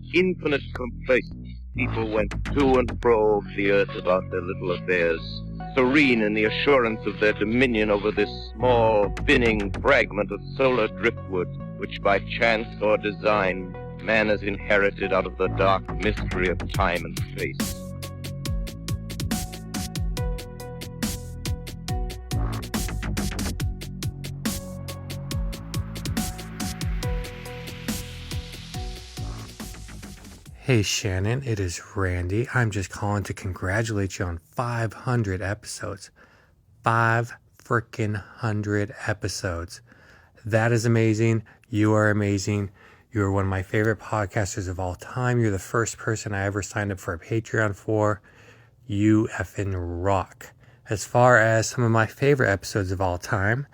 With infinite complacence, people went to and fro over the earth about their little affairs, serene in the assurance of their dominion over this small, spinning fragment of solar driftwood, which by chance or design man has inherited out of the dark mystery of time and space. Hey Shannon, it is Randy. I'm just calling to congratulate you on 500 episodes. 500 episodes. That is amazing. You are amazing. You are one of my favorite podcasters of all time. You're the first person I ever signed up for a Patreon for. You effing rock. As far as some of my favorite episodes of all time,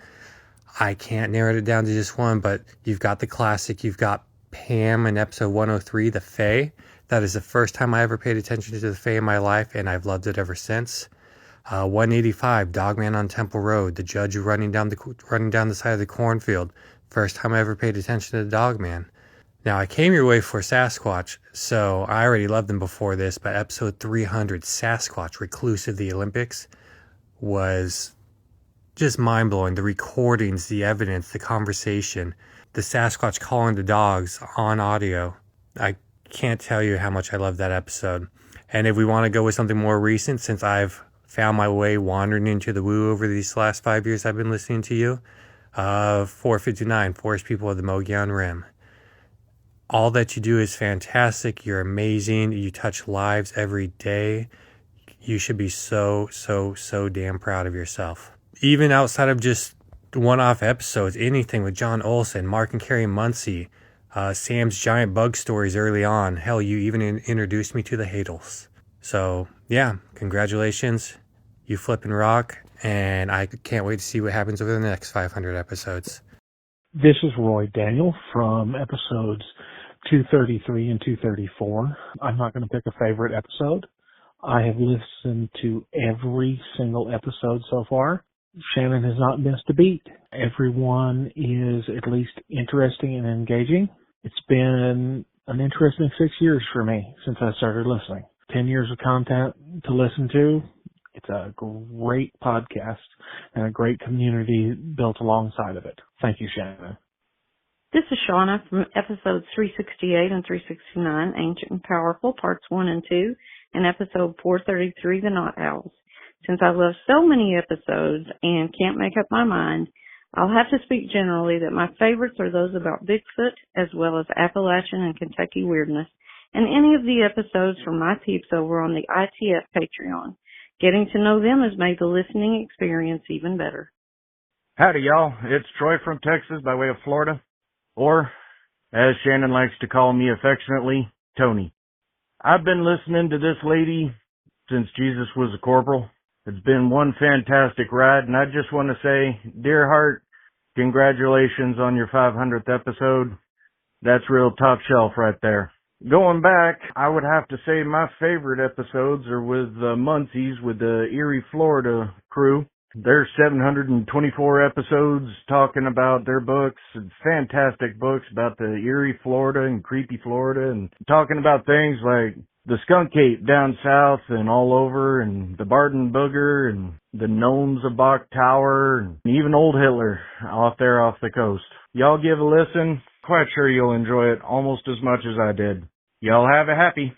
I can't narrow it down to just one, but you've got the classic. You've got Pam in episode 103, the FRAY. That is the first time I ever paid attention to the FRAY in my life, and I've loved it ever since. 185, Dogman on Temple Road, the judge running down the side of the cornfield. First time I ever paid attention to the Dogman. Now, I came your way for Sasquatch, so I already loved them before this, but episode 300, Sasquatch, Recluse of the Olympics, was just mind-blowing. The recordings, the evidence, the conversation, the Sasquatch calling the dogs on audio. I can't tell you how much I love that episode. And if we want to go with something more recent, since I've found my way wandering into the woo over these last 5 years I've been listening to you, 459, Forest People of the Mogollon Rim. All that you do is fantastic. You're amazing. You touch lives every day. You should be so damn proud of yourself. Even outside of just one-off episodes, anything with John Olson, Mark and Carrie Muncy, Sam's giant bug stories early on. Hell, you even introduced me to the Hadels. So, yeah, congratulations. You flippin' rock, and I can't wait to see what happens over the next 500 episodes. This is Roy Daniel from episodes 233 and 234. I'm not going to pick a favorite episode. I have listened to every single episode so far. Shannon has not missed a beat. Everyone is at least interesting and engaging. It's been an interesting 6 years for me since I started listening. 10 years of content to listen to. It's a great podcast and a great community built alongside of it. Thank you, Shannon. This is Shauna from episodes 368 and 369, Ancient and Powerful, parts 1 and 2, and episode 433, The Knot Owls. Since I love so many episodes and can't make up my mind, I'll have to speak generally that my favorites are those about Bigfoot, as well as Appalachian and Kentucky weirdness, and any of the episodes from my peeps over on the ITF Patreon. Getting to know them has made the listening experience even better. Howdy, y'all. It's Troy from Texas by way of Florida, or, as Shannon likes to call me affectionately, Tony. I've been listening to this lady since Jesus was a corporal. It's been one fantastic ride, and I just want to say, dear heart, congratulations on your 500th episode. That's real top shelf right there. Going back, I would have to say my favorite episodes are with the Muncies, with the Eerie, Florida crew. There's 724 episodes talking about their books, and fantastic books about the Eerie, Florida and creepy Florida, and talking about things like the skunk ape down south and all over, and the Barton Booger, and the gnomes of Bach Tower, and even old Hitler off there off the coast. Y'all give a listen. Quite sure you'll enjoy it almost as much as I did. Y'all have a happy.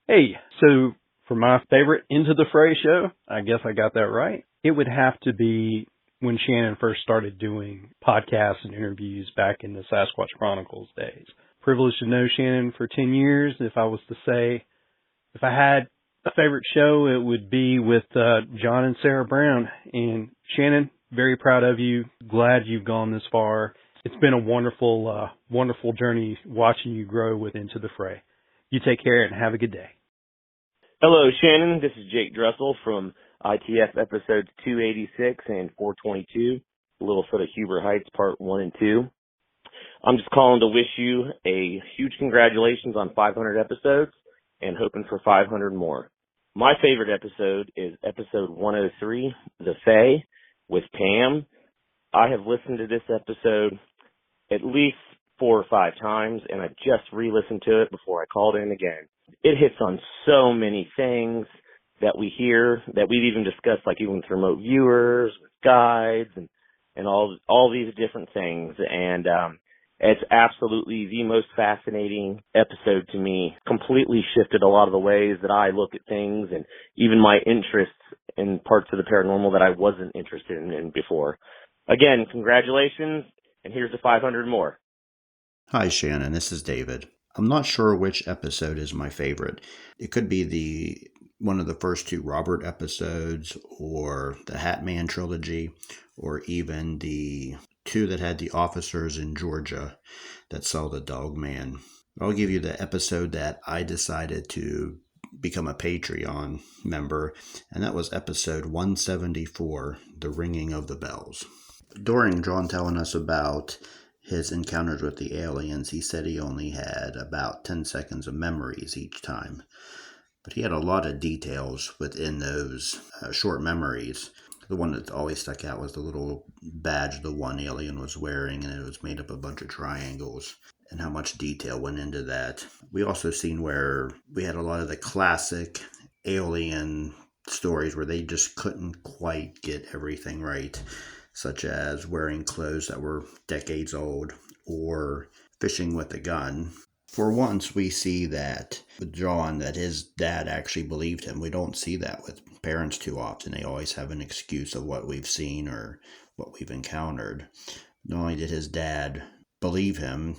Hey, so for my favorite Into the Fray show, I guess I got that right. It would have to be when Shannon first started doing podcasts and interviews back in the Sasquatch Chronicles days. Privileged to know Shannon for 10 years. If I was to say, if I had a favorite show, it would be with John and Sarah Brown. And Shannon, very proud of you. Glad you've gone this far. It's been a wonderful, wonderful journey watching you grow with Into the Fray. You take care and have a good day. Hello, Shannon. This is Jake Dressel from ITF episodes 286 and 422, Littlefoot of Huber Heights, part 1 and 2. I'm just calling to wish you a huge congratulations on 500 episodes and hoping for 500 more. My favorite episode is episode 103, The Fae, with Pam. I have listened to this episode at least 4 or 5 times, and I just re-listened to it before I called in again. It hits on so many things that we hear, that we've even discussed, like even with remote viewers, with guides, and all these different things. And it's absolutely the most fascinating episode to me. Completely shifted a lot of the ways that I look at things, and even my interests in parts of the paranormal that I wasn't interested in before. Again, congratulations, and here's the 500 more. Hi, Shannon. This is David. I'm not sure which episode is my favorite. It could be one of the first 2 Robert episodes, or the Hat Man trilogy, or even the 2 that had the officers in Georgia that saw the Dog Man. I'll give you the episode that I decided to become a Patreon member, and that was episode 174, The Ringing of the Bells. During John telling us about his encounters with the aliens, he said he only had about 10 seconds of memories each time. But he had a lot of details within those short memories. The one that always stuck out was the little badge the one alien was wearing, and it was made up of a bunch of triangles, and how much detail went into that. We also seen where we had a lot of the classic alien stories where they just couldn't quite get everything right, such as wearing clothes that were decades old or fishing with a gun. For once, we see that with John, that his dad actually believed him. We don't see that with parents too often. They always have an excuse of what we've seen or what we've encountered. Not only did his dad believe him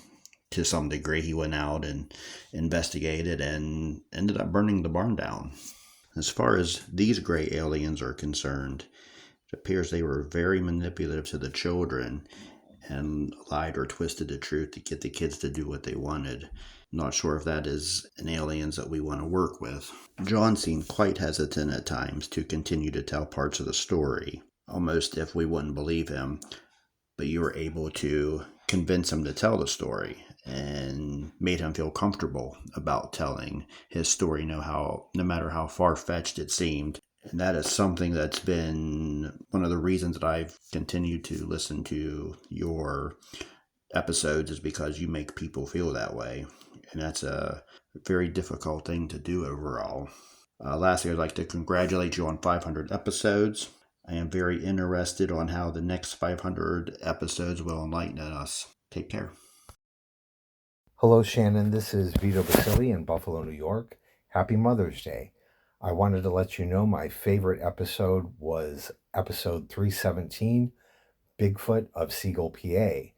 to some degree, he went out and investigated and ended up burning the barn down. As far as these gray aliens are concerned, it appears they were very manipulative to the children and lied or twisted the truth to get the kids to do what they wanted. Not sure if that is an aliens that we want to work with. John seemed quite hesitant at times to continue to tell parts of the story, almost if we wouldn't believe him, but you were able to convince him to tell the story and made him feel comfortable about telling his story, no matter how far-fetched it seemed. And that is something that's been one of the reasons that I've continued to listen to your episodes, is because you make people feel that way. And that's a very difficult thing to do overall. Lastly, I'd like to congratulate you on 500 episodes. I am very interested on how the next 500 episodes will enlighten us. Take care. Hello, Shannon. This is Vito Basili in Buffalo, New York. Happy Mother's Day. I wanted to let you know my favorite episode was episode 317, Bigfoot of Siegel, PA.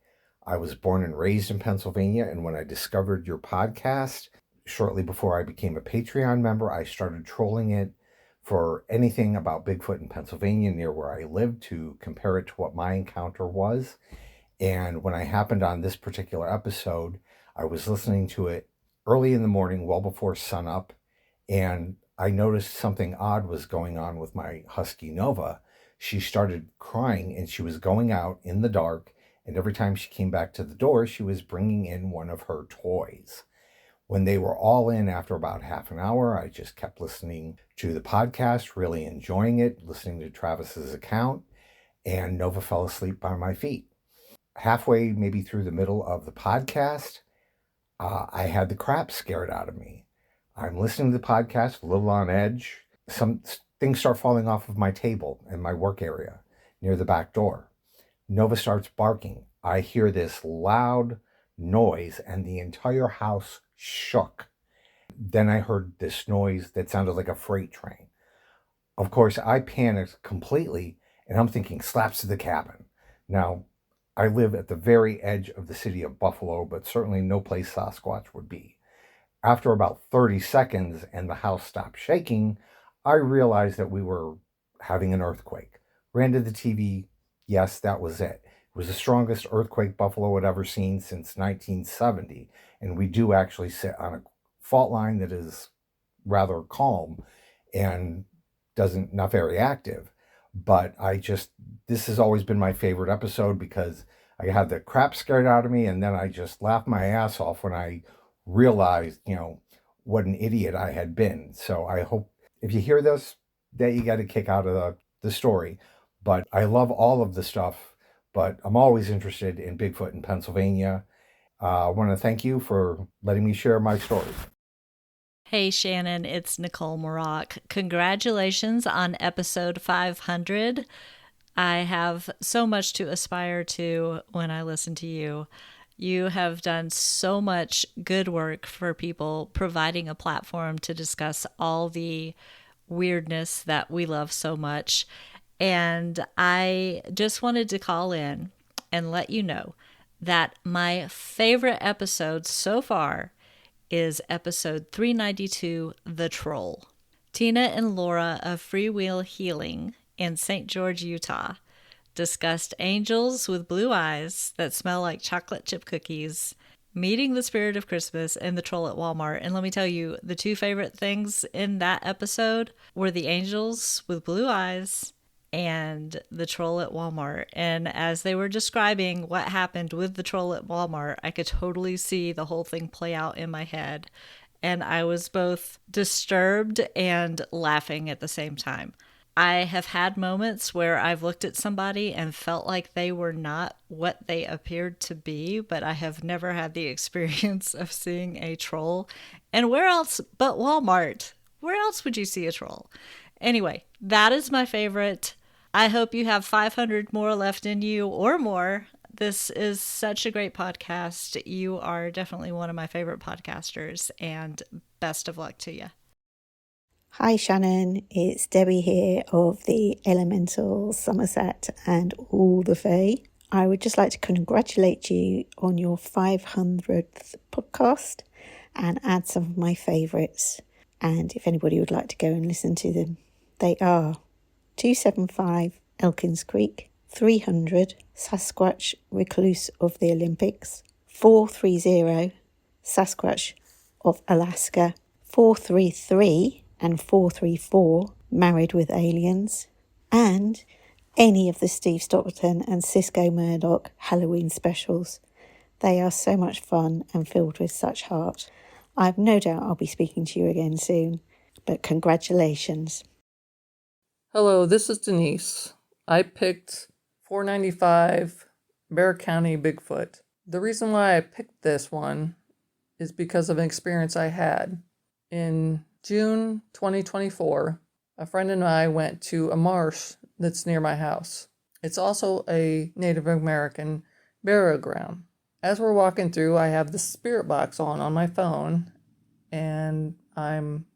I was born and raised in Pennsylvania, and when I discovered your podcast, shortly before I became a Patreon member, I started trolling it for anything about Bigfoot in Pennsylvania near where I lived to compare it to what my encounter was. And when I happened on this particular episode, I was listening to it early in the morning, well before sunup, and I noticed something odd was going on with my husky Nova. She started crying, and she was going out in the dark, and every time she came back to the door, she was bringing in one of her toys. When they were all in after about half an hour, I just kept listening to the podcast, really enjoying it, listening to Travis's account, and Nova fell asleep by my feet. Halfway, maybe through the middle of the podcast, I had the crap scared out of me. I'm listening to the podcast, a little on edge. Some things start falling off of my table in my work area near the back door. Nova starts barking. I hear this loud noise, and the entire house shook. Then I heard this noise that sounded like a freight train. Of course, I panicked completely, and I'm thinking slaps to the cabin. Now, I live at the very edge of the city of Buffalo, but certainly no place Sasquatch would be. After about 30 seconds and the house stopped shaking, I realized that we were having an earthquake. Ran to the TV. Yes, that was it. It was the strongest earthquake Buffalo had ever seen since 1970. And we do actually sit on a fault line that is rather calm and not very active. But this has always been my favorite episode because I had the crap scared out of me, and then I just laughed my ass off when I realized, what an idiot I had been. So I hope if you hear this, that you got a kick out of the story. But I love all of the stuff, but I'm always interested in Bigfoot in Pennsylvania. I want to thank you for letting me share my story. Hey Shannon, it's Nicole Maroc. Congratulations on episode 500. I have so much to aspire to when I listen to you. You have done so much good work for people, providing a platform to discuss all the weirdness that we love so much. And I just wanted to call in and let you know that my favorite episode so far is episode 392, The Troll. Tina and Laura of Freewheel Healing in St. George, Utah, discussed angels with blue eyes that smell like chocolate chip cookies, meeting the spirit of Christmas, and the troll at Walmart. And let me tell you, the two favorite things in that episode were the angels with blue eyes and the troll at Walmart. And as they were describing what happened with the troll at Walmart, I could totally see the whole thing play out in my head. And I was both disturbed and laughing at the same time. I have had moments where I've looked at somebody and felt like they were not what they appeared to be, but I have never had the experience of seeing a troll. And where else but Walmart? Where else would you see a troll? Anyway, that is my favorite. I hope you have 500 more left in you or more. This is such a great podcast. You are definitely one of my favorite podcasters, and best of luck to you. Hi Shannon, it's Debbie here of the Elemental, Somerset and all the FRAY. I would just like to congratulate you on your 500th podcast and add some of my favourites. And if anybody would like to go and listen to them, they are 275 Elkins Creek, 300 Sasquatch Recluse of the Olympics, 430 Sasquatch of Alaska, 433 and 434 Married with Aliens, and any of the Steve Stockton and Cisco Murdoch Halloween specials. They are so much fun and filled with such heart. I have no doubt I'll be speaking to you again soon, but congratulations. Hello, this is Denise. I picked 495 Bear County Bigfoot. The reason why I picked this one is because of an experience I had. In June 2024, a friend and I went to a marsh that's near my house. It's also a Native American burial ground. As we're walking through, I have the spirit box on my phone, and I'm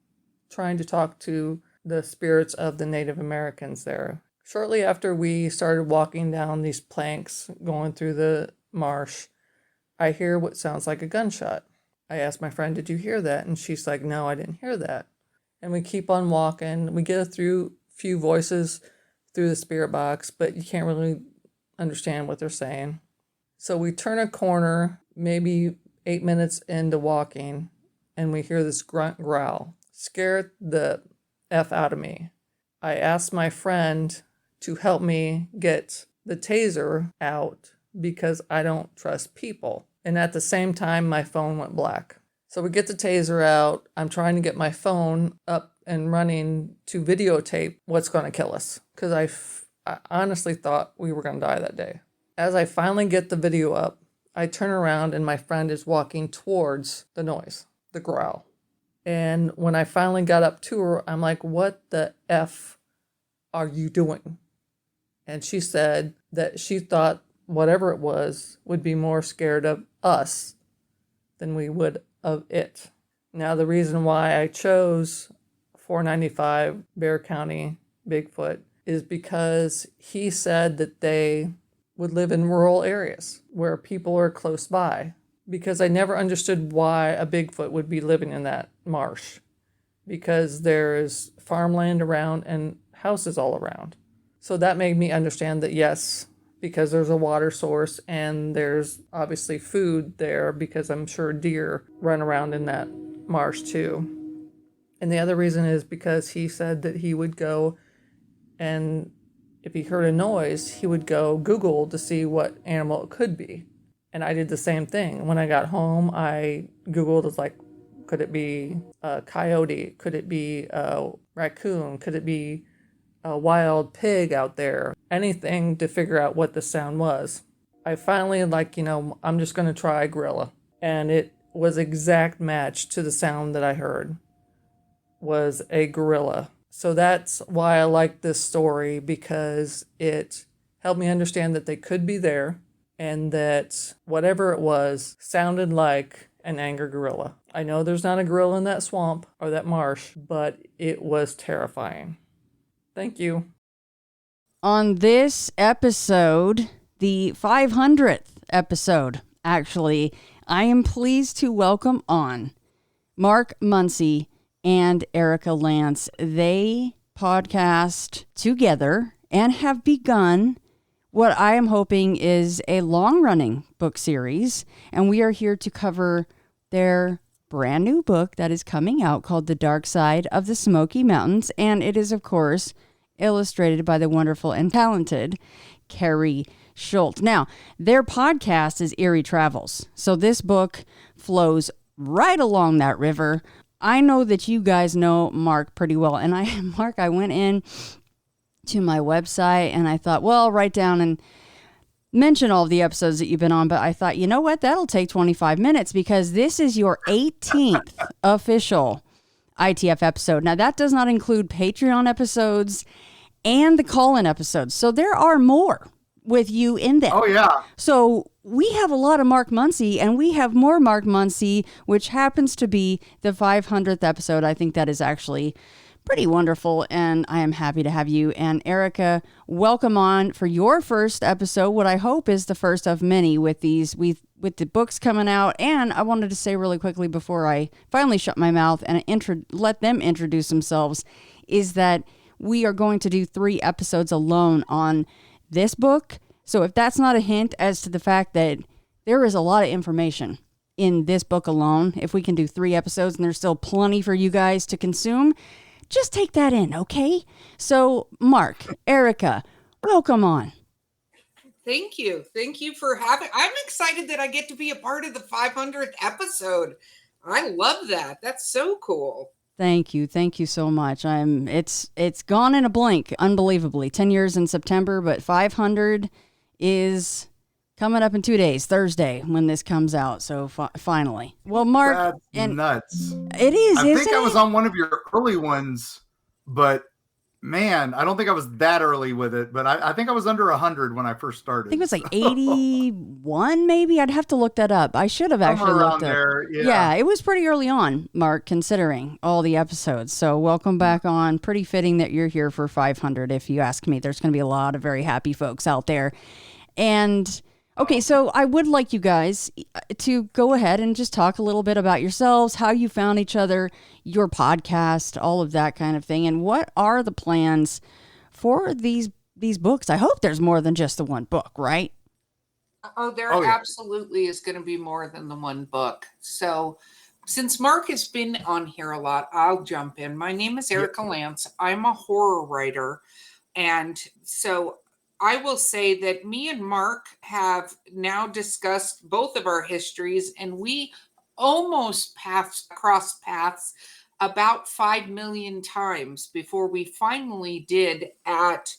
trying to talk to the spirits of the Native Americans there. Shortly after we started walking down these planks going through the marsh, I hear what sounds like a gunshot. I asked my friend, "Did you hear that?" And she's like, "No, I didn't hear that." And we keep on walking. We get a few voices through the spirit box, but you can't really understand what they're saying. So we turn a corner, maybe 8 minutes into walking, and we hear this grunt growl. Scared the F out of me. I asked my friend to help me get the taser out because I don't trust people. And at the same time, my phone went black. So we get the taser out. I'm trying to get my phone up and running to videotape what's going to kill us, because I honestly thought we were going to die that day. As I finally get the video up, I turn around and my friend is walking towards the noise, the growl. And when I finally got up to her, I'm like, "What the F are you doing?" And she said that she thought whatever it was would be more scared of us than we would of it. Now, the reason why I chose 495 Bear County Bigfoot is because he said that they would live in rural areas where people are close by. Because I never understood why a Bigfoot would be living in that marsh. Because there's farmland around and houses all around. So that made me understand that yes, because there's a water source and there's obviously food there, because I'm sure deer run around in that marsh too. And the other reason is because he said that he would go, and if he heard a noise, he would go Google to see what animal it could be. And I did the same thing. When I got home, I Googled, it's like, could it be a coyote? Could it be a raccoon? Could it be a wild pig out there? Anything to figure out what the sound was. I finally I'm just going to try a gorilla. And it was exact match to the sound that I heard was a gorilla. So that's why I like this story, because it helped me understand that they could be there and that whatever it was sounded like an angry gorilla. I know there's not a gorilla in that swamp or that marsh, but it was terrifying. Thank you. On this episode, the 500th episode, actually, I am pleased to welcome on Mark Muncy and Erika Lance. They podcast together and have begun what I am hoping is a long-running book series, and we are here to cover their brand new book that is coming out called The Dark Side of the Smoky Mountains, and it is, of course, illustrated by the wonderful and talented Carrie Schultz. Now, their podcast is Eerie Travels, so this book flows right along that river. I know that you guys know Mark pretty well, and I went in to my website and I thought, well, I'll write down and mention all of the episodes that you've been on, but I thought, you know what, that'll take 25 minutes because this is your 18th official ITF episode. Now, that does not include Patreon episodes and the call-in episodes, so there are more with you in them. Oh, yeah. So we have a lot of Mark Muncy, and we have more Mark Muncy, which happens to be the 500th episode. I think that is actually pretty wonderful, and I am happy to have you. And Erika, welcome on for your first episode, what I hope is the first of many with these, with the books coming out. And I wanted to say really quickly before I finally shut my mouth and let them introduce themselves, is that we are going to do 3 episodes alone on this book. So if that's not a hint as to the fact that there is a lot of information in this book alone, if we can do 3 episodes and there's still plenty for you guys to consume, just take that in, okay? So, Mark, Erika, welcome on. Thank you. Thank you for having. I'm excited that I get to be a part of the 500th episode. I love that. That's so cool. Thank you. Thank you so much. It's gone in a blink, unbelievably. 10 years in September, but 500 is coming up in 2 days, Thursday, when this comes out. So finally. Well, Mark. That's nuts. It is, I think I was on one of your early ones, but man, I don't think I was that early with it, but I think I was under 100 when I first started. I think it was like 81, maybe. I'd have to look that up. I should have actually looked up. Yeah, it was pretty early on, Mark, considering all the episodes. So welcome back on. Pretty fitting that you're here for 500, if you ask me. There's going to be a lot of very happy folks out there. And okay, so I would like you guys to go ahead and just talk a little bit about yourselves, how you found each other, your podcast, all of that kind of thing, and what are the plans for these books? I hope there's more than just the one book, right? Oh, there absolutely is going to be more than the one book. So since Mark has been on here a lot, I'll jump in. My name is Erika Lance. I'm a horror writer. And so I will say that me and Mark have now discussed both of our histories, and we almost crossed paths about 5 million times before we finally did at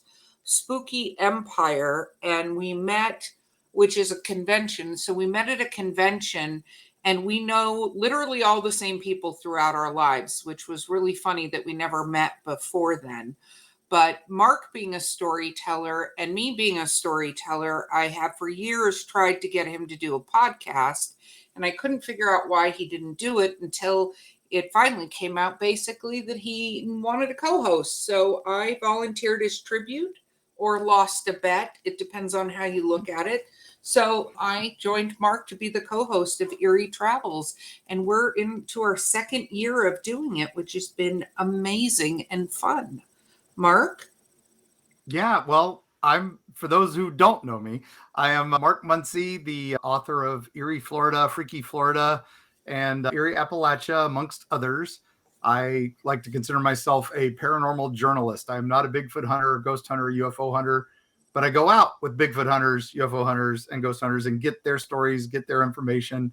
Spooky Empire, and we met, which is a convention. So we met at a convention, and we know literally all the same people throughout our lives, which was really funny that we never met before then. But Mark being a storyteller and me being a storyteller, I have for years tried to get him to do a podcast, and I couldn't figure out why he didn't do it until it finally came out basically that he wanted a co-host. So I volunteered as tribute or lost a bet. It depends on how you look at it. So I joined Mark to be the co-host of Eerie Travels, and we're into our 2nd year of doing it, which has been amazing and fun. Mark? Yeah, well, for those who don't know me, I am Mark Muncy, the author of Eerie, Florida, Freaky Florida, and Eerie Appalachia, amongst others. I like to consider myself a paranormal journalist. I'm not a Bigfoot hunter, ghost hunter, UFO hunter, but I go out with Bigfoot hunters, UFO hunters, and ghost hunters and get their stories, get their information,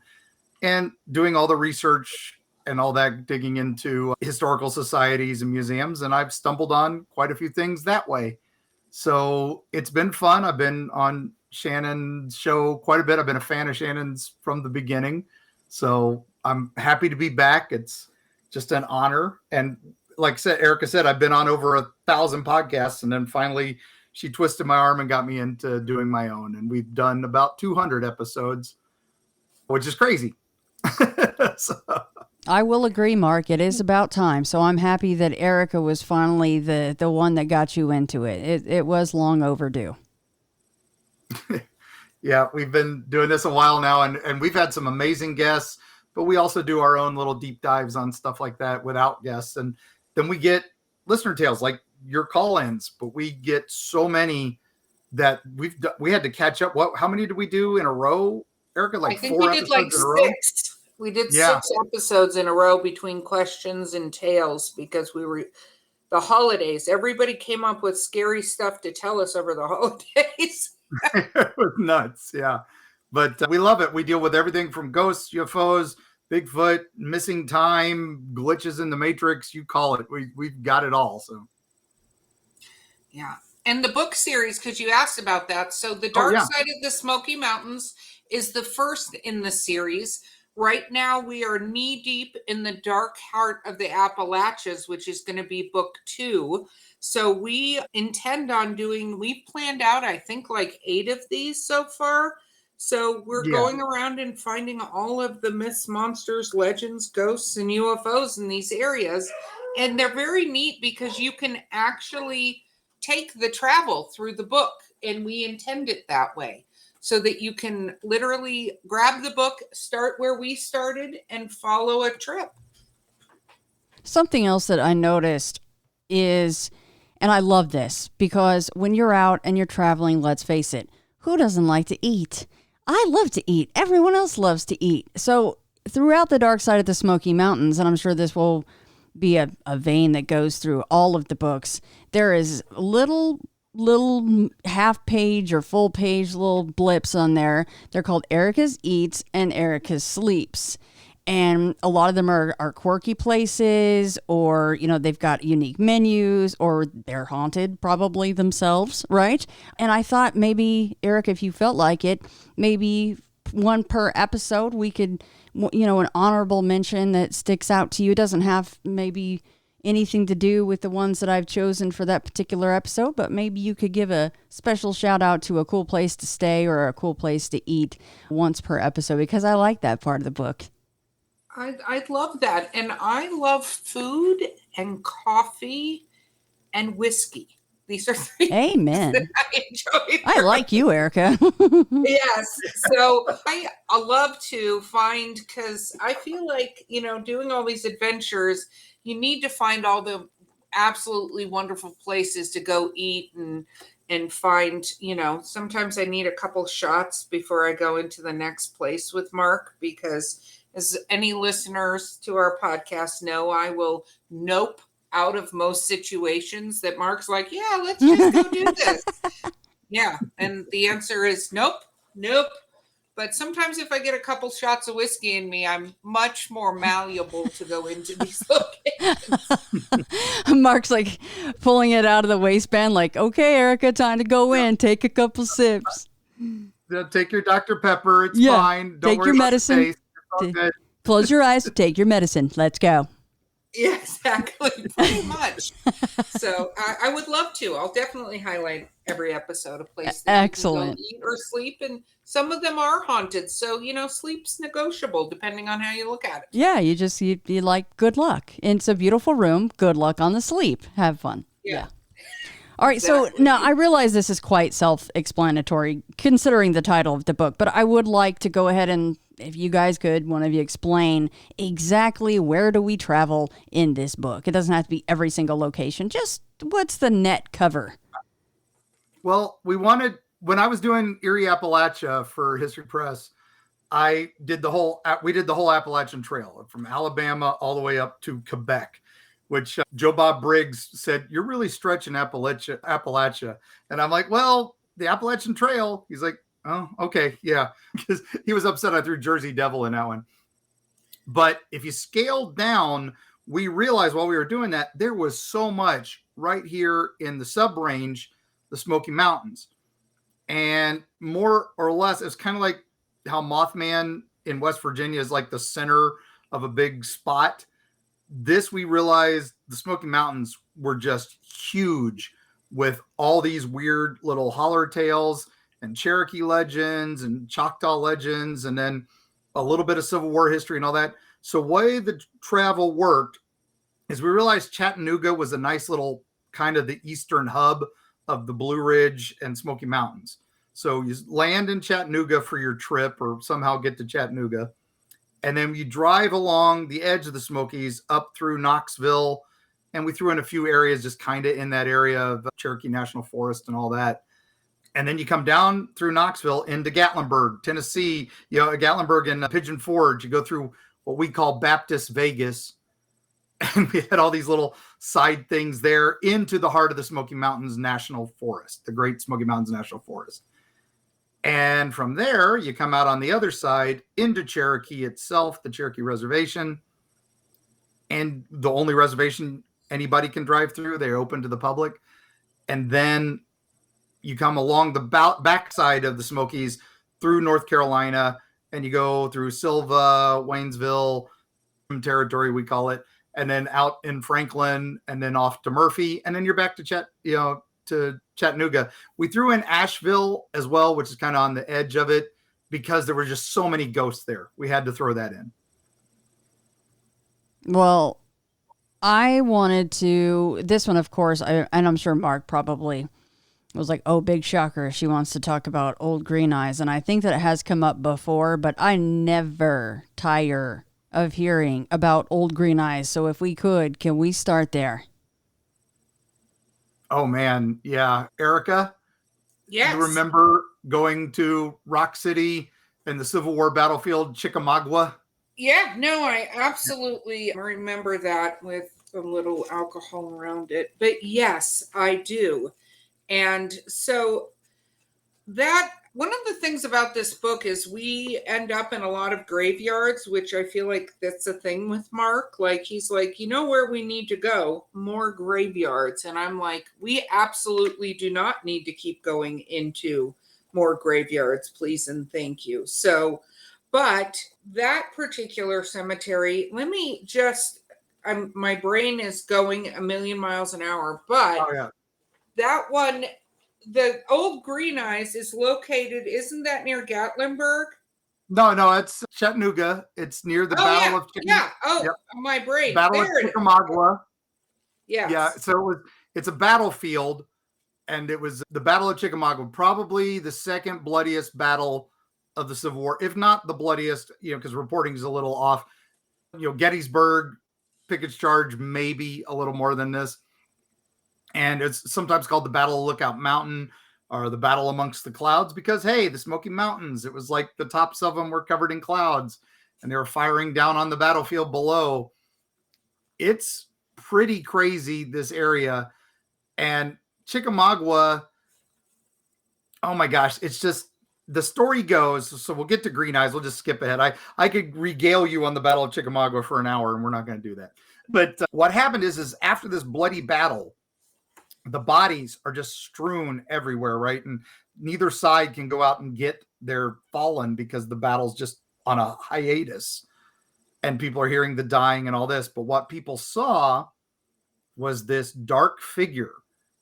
and doing all the research and all that, digging into historical societies and museums. And I've stumbled on quite a few things that way. So it's been fun. I've been on Shannon's show quite a bit. I've been a fan of Shannon's from the beginning. So I'm happy to be back. It's just an honor. And like I said, Erika said, I've been on over 1,000 podcasts, and then finally she twisted my arm and got me into doing my own. And we've done about 200 episodes, which is crazy. So. I will agree, Mark. It is about time. So I'm happy that Erika was finally the one that got you into it. It was long overdue. Yeah, we've been doing this a while now, and we've had some amazing guests, but we also do our own little deep dives on stuff like that without guests. And then we get listener tales like your call-ins, but we get so many that we had to catch up. How many did we do in a row, Erika? Like I think 4 we did like episodes in a row? 6. We did 6 episodes in a row between questions and tales because we were the holidays. Everybody came up with scary stuff to tell us over the holidays. It was nuts, yeah. But we love it. We deal with everything from ghosts, UFOs, Bigfoot, missing time, glitches in the Matrix. You call it. We've got it all. So, yeah. And the book series, because you asked about that. So the Dark Side of the Smoky Mountains is the first in the series. Right now, we are knee deep in the dark heart of the Appalachians, which is going to be book 2. So we intend on we've planned out, I think, like 8 of these so far. So we're going around and finding all of the myths, monsters, legends, ghosts, and UFOs in these areas. And they're very neat because you can actually take the travel through the book. And we intend it that way, so that you can literally grab the book, start where we started, and follow a trip. Something else that I noticed is, and I love this, because when you're out and you're traveling, let's face it, who doesn't like to eat? I love to eat. Everyone else loves to eat. So throughout the Dark Side of the Smoky Mountains, and I'm sure this will be a vein that goes through all of the books, there is little half page or full page little blips on there. They're called Erika's Eats and Erika's Sleeps. And a lot of them are quirky places, or, they've got unique menus, or they're haunted probably themselves, right? And I thought maybe, Erika, if you felt like it, maybe one per episode, we could, an honorable mention that sticks out to you. It doesn't have maybe anything to do with the ones that I've chosen for that particular episode, but maybe you could give a special shout out to a cool place to stay or a cool place to eat once per episode, because I like that part of the book. I love that. And I love food and coffee and whiskey. These are 3 Amen. things that I enjoy. I like you, Erika. Yes. So I love to find, because I feel like, doing all these adventures, you need to find all the absolutely wonderful places to go eat and find, sometimes I need a couple shots before I go into the next place with Mark, because as any listeners to our podcast know, I will nope out of most situations that Mark's like, yeah, let's just go do this. Yeah. And the answer is nope. But sometimes if I get a couple shots of whiskey in me, I'm much more malleable to go into these locations. Mark's like pulling it out of the waistband, like, okay, Erika, time to go in. Take a couple sips. Take your Dr. Pepper. It's fine. Don't take worry your about medicine. the taste. It's all good. Close your eyes. Take your medicine. Let's go. Yeah, exactly. Pretty much. So I would love to. I'll definitely highlight every episode, a place that excellent. You can go eat or sleep, and some of them are haunted. So, sleep's negotiable depending on how you look at it. Yeah, you like good luck. It's a beautiful room. Good luck on the sleep. Have fun. Yeah. All right, exactly. So now I realize this is quite self-explanatory considering the title of the book, but I would like to go ahead and, if you guys could, one of you explain exactly where do we travel in this book. It doesn't have to be every single location. Just what's the net cover? Well, when I was doing Eerie Appalachia for History Press, we did the whole Appalachian Trail from Alabama all the way up to Quebec, which Joe Bob Briggs said, you're really stretching Appalachia. And I'm like, well, the Appalachian Trail. He's like, oh, okay. Yeah. Because he was upset I threw Jersey Devil in that one. But if you scale down, we realized while we were doing that, there was so much right here in the sub-range, the Smoky Mountains. And more or less, it's kind of like how Mothman in West Virginia is like the center of a big spot. This, we realized the Smoky Mountains were just huge with all these weird little holler tales and Cherokee legends and Choctaw legends, and then a little bit of Civil War history and all that. So way the travel worked is we realized Chattanooga was a nice little kind of the eastern hub of the Blue Ridge and Smoky Mountains. So you land in Chattanooga for your trip or somehow get to Chattanooga. And then you drive along the edge of the Smokies up through Knoxville. And we threw in a few areas just kind of in that area of Cherokee National Forest and all that. And then you come down through Knoxville into Gatlinburg, Tennessee, Gatlinburg and Pigeon Forge. You go through what we call Baptist Vegas. And we had all these little side things there into the heart of the Smoky Mountains National Forest, the Great Smoky Mountains National Forest. And from there, you come out on the other side into Cherokee itself, the Cherokee Reservation. And the only reservation anybody can drive through, they're open to the public. And then you come along the backside of the Smokies through North Carolina, and you go through Silva, Waynesville territory, we call it, and then out in Franklin, and then off to Murphy, and then you're back to Chattanooga. We threw in Asheville as well, which is kind of on the edge of it, because there were just so many ghosts there. We had to throw that in. Well, I wanted to, this one, of course, and I'm sure Mark probably was like, oh, big shocker, she wants to talk about Old Green Eyes. And I think that it has come up before, but I never tire of hearing about Old Green Eyes. So if we could, can we start there? Oh, man. Yeah. Erika? Yes. You remember going to Rock City and the Civil War battlefield, Chickamauga? Yeah, no, I absolutely remember that with a little alcohol around it. But yes, I do. And so that one of the things about this book is we end up in a lot of graveyards, which I feel like that's a thing with Mark. Like, he's like, you know where we need to go? More graveyards. And I'm like, we absolutely do not need to keep going into more graveyards, please and thank you. So, but that particular cemetery, let me just, my brain is going a million miles an hour, but that one, the Old Green Eyes is located, isn't that near Gatlinburg? No, it's Chattanooga. It's near the Battle of Chickamauga. Yeah. My brain. Battle of Chickamauga. Yes. Yeah. So it's a battlefield, and it was the Battle of Chickamauga, probably the second bloodiest battle of the Civil War, if not the bloodiest, because reporting is a little off. Gettysburg, Pickett's Charge, maybe a little more than this. And it's sometimes called the Battle of Lookout Mountain or the Battle Amongst the Clouds because, hey, the Smoky Mountains, it was like the tops of them were covered in clouds and they were firing down on the battlefield below. It's pretty crazy, this area. And Chickamauga, oh my gosh, it's just, the story goes, so we'll get to Green Eyes. We'll just skip ahead. I could regale you on the Battle of Chickamauga for an hour, and we're not going to do that. But what happened is after this bloody battle, the bodies are just strewn everywhere, right? And neither side can go out and get their fallen because the battle's just on a hiatus. And people are hearing the dying and all this. But what people saw was this dark figure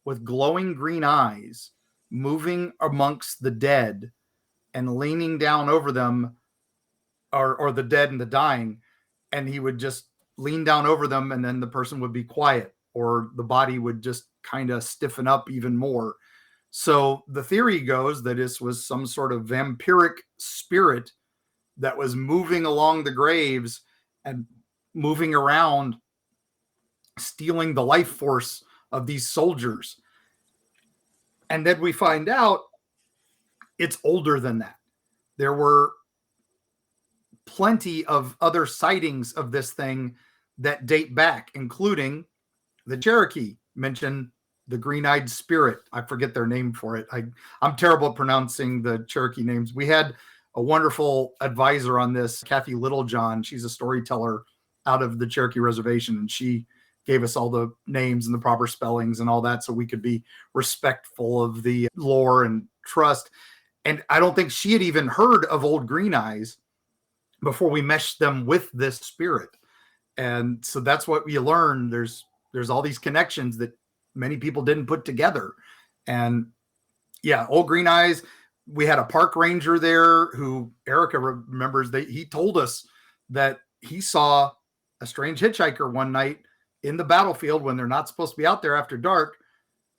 with glowing green eyes moving amongst the dead and leaning down over them, or the dead and the dying. And he would just lean down over them, and then the person would be quiet, or the body would just kind of stiffen up even more. So the theory goes that this was some sort of vampiric spirit that was moving along the graves and moving around, stealing the life force of these soldiers. And then we find out it's older than that. There were plenty of other sightings of this thing that date back, including the Cherokee mentioned the green-eyed spirit. I forget their name for it. I'm terrible at pronouncing the Cherokee names. We had a wonderful advisor on this, Kathy Littlejohn. She's a storyteller out of the Cherokee Reservation, and she gave us all the names and the proper spellings and all that so we could be respectful of the lore and trust. And I don't think she had even heard of Old Green Eyes before we meshed them with this spirit. And so that's what you learn. There's all these connections that many people didn't put together. And yeah, Old Green Eyes, we had a park ranger there who Erika remembers that he told us that he saw a strange hitchhiker one night in the battlefield when they're not supposed to be out there after dark.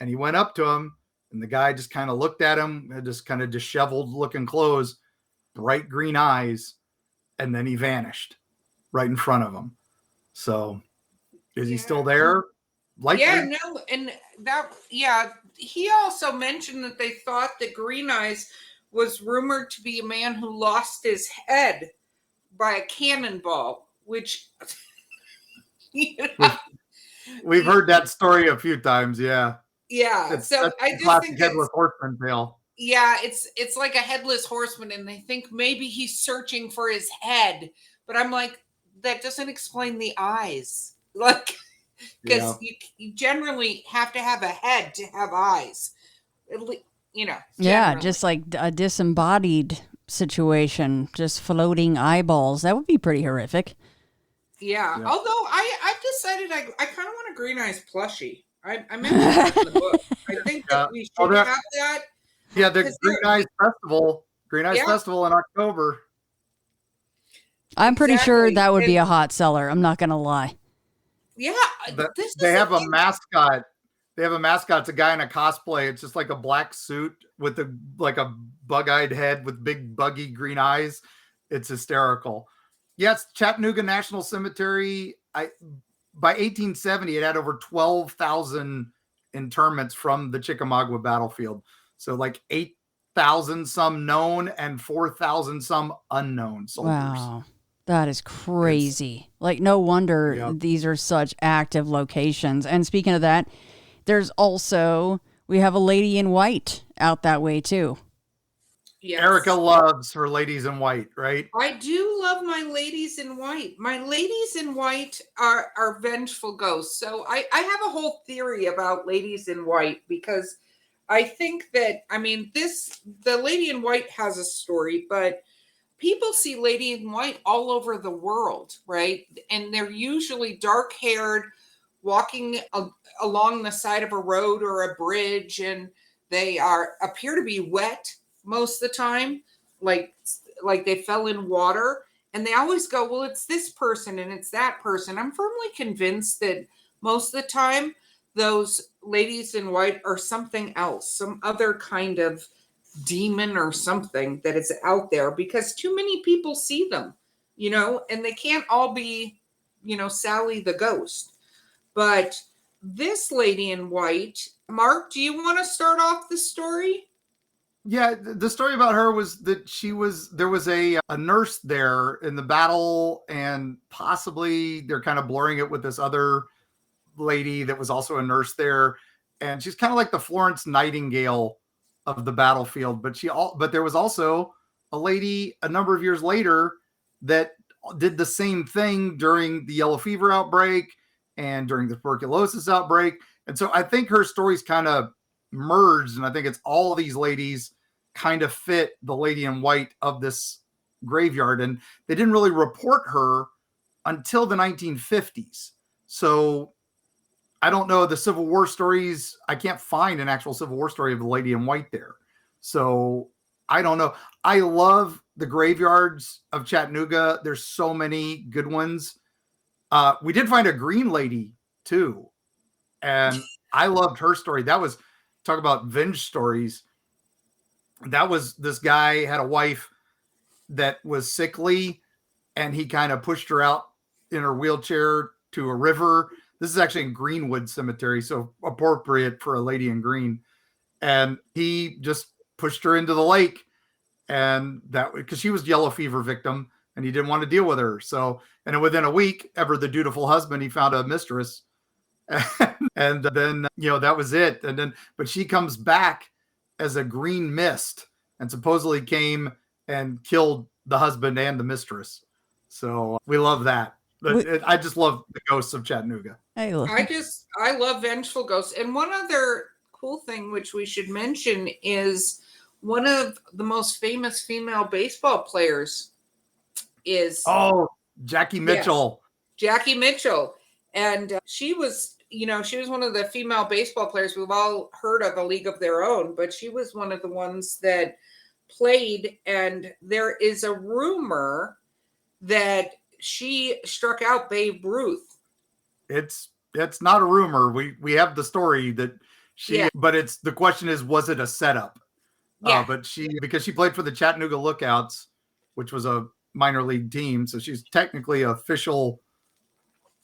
And he went up to him, and the guy just kind of looked at him, just kind of disheveled looking clothes, bright green eyes, and then he vanished right in front of him. So is he still there? Likely. Yeah, no, and he also mentioned that they thought that Green Eyes was rumored to be a man who lost his head by a cannonball, which we've heard that story a few times. Yeah. So I just think headless horseman tale. Yeah, it's like a headless horseman, and they think maybe he's searching for his head, but I'm like, that doesn't explain the eyes, like, because you generally have to have a head to have eyes, Yeah, just like a disembodied situation, just floating eyeballs. That would be pretty horrific. Yeah. Although I've decided I kind of want a Green Eyes plushie. I mentioned that in the book. I think that we should have that. Yeah, the Green Eyes Festival in October. I'm pretty sure that would be a hot seller. I'm not going to lie. Yeah. They have a mascot. They have a mascot. It's a guy in a cosplay. It's just like a black suit with a bug-eyed head with big buggy green eyes. It's hysterical. Yes, Chattanooga National Cemetery. By 1870, it had over 12,000 interments from the Chickamauga battlefield. So like 8,000 some known and 4,000 some unknown soldiers. Wow, that is crazy. No wonder these are such active locations. And speaking of that, there's also, we have a lady in white out that way too. Yes. Erika loves her ladies in white, right? I do love my ladies in white. My ladies in white are vengeful ghosts. So I have a whole theory about ladies in white, because I think that, the lady in white has a story, but people see lady in white all over the world, right? And they're usually dark-haired, walking along the side of a road or a bridge, and they appear to be wet most of the time, like they fell in water, and they always go, well, it's this person and it's that person. I'm firmly convinced that most of the time those ladies in white are something else, some other kind of demon or something that is out there, because too many people see them, and they can't all be, Sally the ghost. But this lady in white, Mark, do you want to start off the story? Yeah, the story about her was that there was a nurse there in the battle, and possibly they're kind of blurring it with this other lady that was also a nurse there. And she's kind of like the Florence Nightingale of the battlefield. But there was also a lady a number of years later that did the same thing during the yellow fever outbreak and during the tuberculosis outbreak. And so I think her stories kind of merged, and I think it's all of these ladies kind of fit the lady in white of this graveyard. And they didn't really report her until the 1950s. So I don't know the Civil War stories. I can't find an actual Civil War story of the lady in white there. So I don't know. I love the graveyards of Chattanooga. There's so many good ones. We did find a green lady too, and I loved her story. That was, talk about venge stories. That was, this guy had a wife that was sickly, and he kind of pushed her out in her wheelchair to a river. This is actually in Greenwood Cemetery, so appropriate for a lady in green. And he just pushed her into the lake, and that, because she was yellow fever victim, and he didn't want to deal with her. So, and then within a week, ever the dutiful husband, he found a mistress. And then, that was it. And then, but she comes back as a green mist, and supposedly came and killed the husband and the mistress. So we love that. I just love the ghosts of Chattanooga. I love vengeful ghosts. And one other cool thing which we should mention is one of the most famous female baseball players is Jackie Mitchell. Yes, Jackie Mitchell. And she was one of the female baseball players. We've all heard of A League of Their Own, but she was one of the ones that played. And there is a rumor that she struck out Babe Ruth. It's not a rumor. We have the story that but the question is, was it a setup? Yeah. But because she played for the Chattanooga Lookouts, which was a minor league team, so she's technically official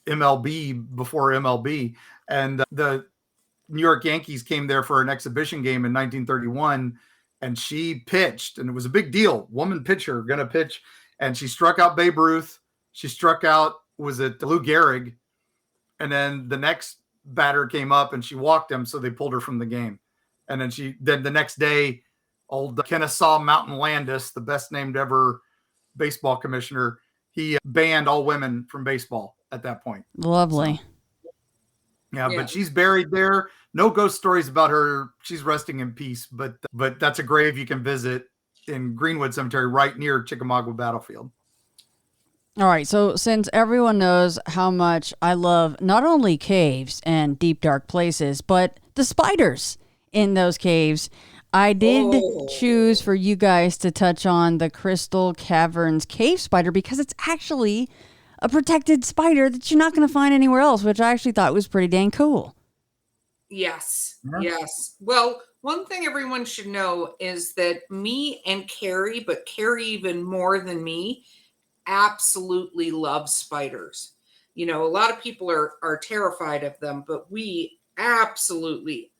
MLB before MLB. And the New York Yankees came there for an exhibition game in 1931, and she pitched, and it was a big deal. Woman pitcher gonna pitch, and she struck out Babe Ruth. She struck out, was it Lou Gehrig? And then the next batter came up and she walked him, so they pulled her from the game. And then the next day, old Kennesaw Mountain Landis, the best named ever baseball commissioner, he banned all women from baseball at that point. Lovely. So, but she's buried there. No ghost stories about her. She's resting in peace, but that's a grave you can visit in Greenwood Cemetery right near Chickamauga Battlefield. All right, so since everyone knows how much I love not only caves and deep, dark places, but the spiders in those caves, I did choose for you guys to touch on the Crystal Caverns cave spider because it's actually a protected spider that you're not going to find anywhere else, which I actually thought was pretty dang cool. Yes, yes. Well, one thing everyone should know is that me and Carrie, but Carrie even more than me, absolutely love spiders. A lot of people are terrified of them, but we absolutely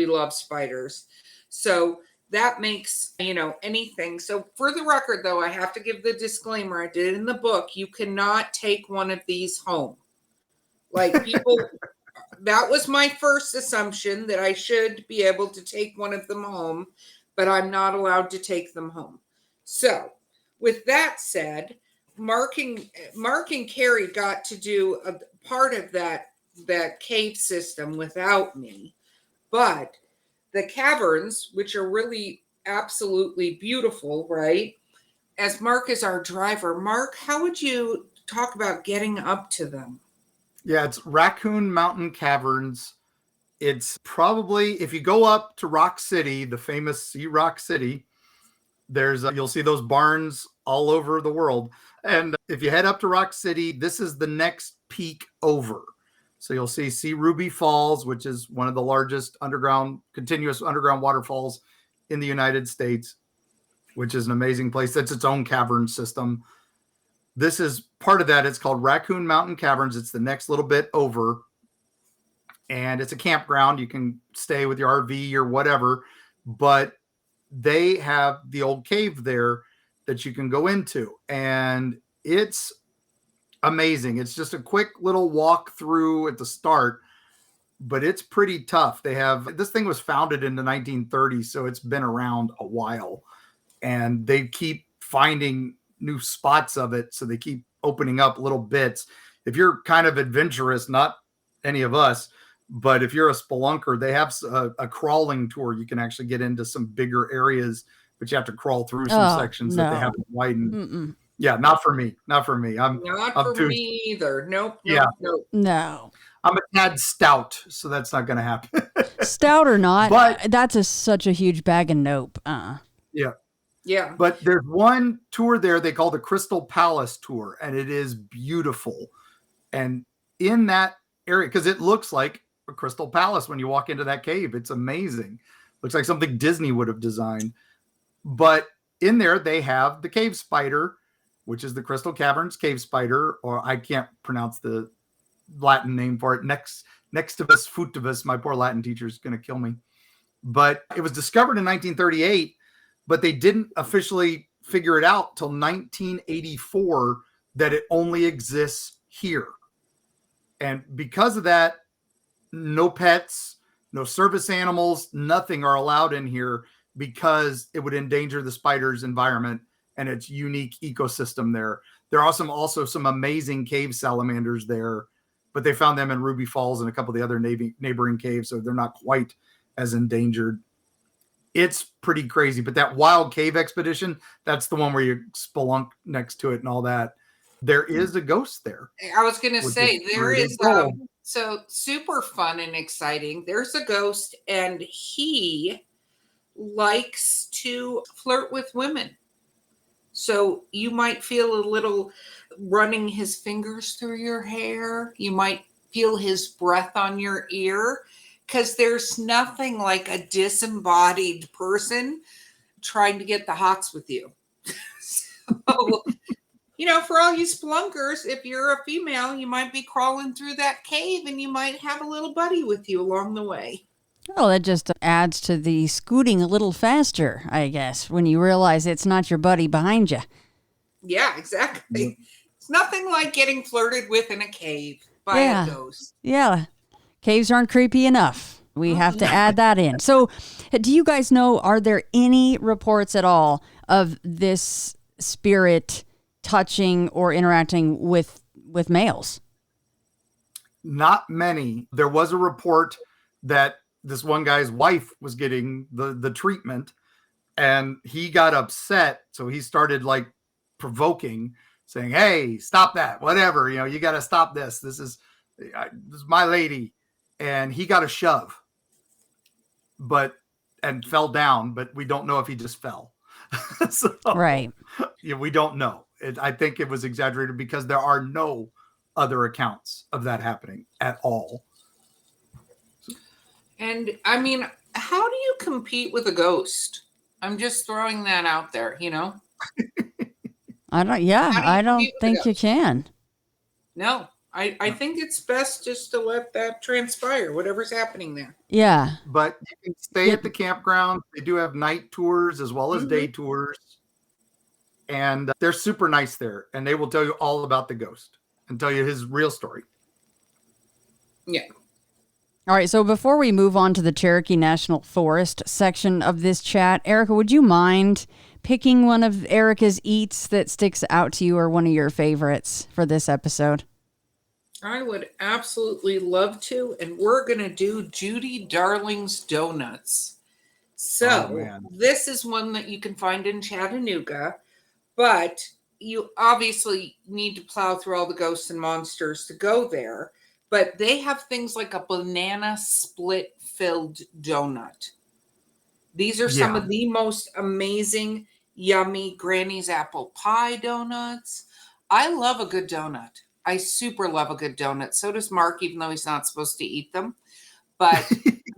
love spiders. So that makes, anything. So for the record, though, I have to give the disclaimer. I did it in the book. You cannot take one of these home. Like people, that was my first assumption, that I should be able to take one of them home, but I'm not allowed to take them home. So with that said, Mark and Carrie got to do a part of that cave system without me. But the caverns, which are really absolutely beautiful, right? As Mark is our driver, Mark, how would you talk about getting up to them? Yeah, it's Raccoon Mountain Caverns. It's probably, if you go up to Rock City, the famous Sea Rock City, you'll see those barns all over the world. And if you head up to Rock City, this is the next peak over. So you'll see Ruby Falls, which is one of the largest continuous underground waterfalls in the United States, which is an amazing place. That's its own cavern system. This is part of that. It's called Raccoon Mountain Caverns. It's the next little bit over. And it's a campground. You can stay with your RV or whatever, but they have the old cave there that you can go into, and it's amazing. It's just a quick little walk through at the start, but it's pretty tough. This thing was founded in the 1930s, so it's been around a while, and they keep finding new spots of it, so they keep opening up little bits. If you're kind of adventurous, not any of us, but if you're a spelunker, they have a crawling tour. You can actually get into some bigger areas, but you have to crawl through some sections that they haven't widened. Mm-mm. Yeah, not for me. Not for me. I'm for me either. Nope. No. I'm a tad stout, so that's not going to happen. Stout or not, but that's such a huge bag of nope. Yeah. Yeah. But there's one tour there they call the Crystal Palace Tour, and it is beautiful. And in that area, because it looks like a Crystal Palace when you walk into that cave. It's amazing. Looks like something Disney would have designed. But in there, they have the cave spider, which is the Crystal Caverns cave spider, or I can't pronounce the Latin name for it. Nextivus futibus. My poor Latin teacher is going to kill me. But it was discovered in 1938, but they didn't officially figure it out till 1984 that it only exists here. And because of that, no pets, no service animals, nothing are allowed in here because it would endanger the spider's environment and its unique ecosystem there. There are also some amazing cave salamanders there, but they found them in Ruby Falls and a couple of the other neighboring caves, so they're not quite as endangered. It's pretty crazy. But that wild cave expedition, that's the one where you spelunk next to it and all that. There is a ghost there. I was going to say, there is, cool. so super fun and exciting. There's a ghost, and he likes to flirt with women. So you might feel a little running his fingers through your hair. You might feel his breath on your ear, because there's nothing like a disembodied person trying to get the hots with you. So, for all you spelunkers, if you're a female, you might be crawling through that cave and you might have a little buddy with you along the way. Well, that just adds to the scooting a little faster, I guess, when you realize it's not your buddy behind you. Yeah, exactly. It's nothing like getting flirted with in a cave by a ghost. Yeah. Caves aren't creepy enough. We have to add that in. So, do you guys know, are there any reports at all of this spirit touching or interacting with males? Not many. There was a report that this one guy's wife was getting the treatment, and he got upset. So he started like provoking, saying, "Hey, stop that, whatever, you got to stop this. This is my lady." And he got a shove, and fell down, but we don't know if he just fell. So, right. Yeah, we don't know. I think it was exaggerated because there are no other accounts of that happening at all. And I mean, how do you compete with a ghost? I'm just throwing that out there, I don't think you can. No, I think it's best just to let that transpire, whatever's happening there. Yeah. But you can stay at the campground. They do have night tours as well as day tours. And they're super nice there. And they will tell you all about the ghost and tell you his real story. Yeah. All right. So before we move on to the Cherokee National Forest section of this chat, Erika, would you mind picking one of Erika's eats that sticks out to you or one of your favorites for this episode? I would absolutely love to. And we're going to do Judy Darling's Donuts. So this is one that you can find in Chattanooga, but you obviously need to plow through all the ghosts and monsters to go there. But they have things like a banana split filled donut. These are some of the most amazing, yummy Granny's apple pie donuts. I love a good donut. I super love a good donut. So does Mark, even though he's not supposed to eat them. But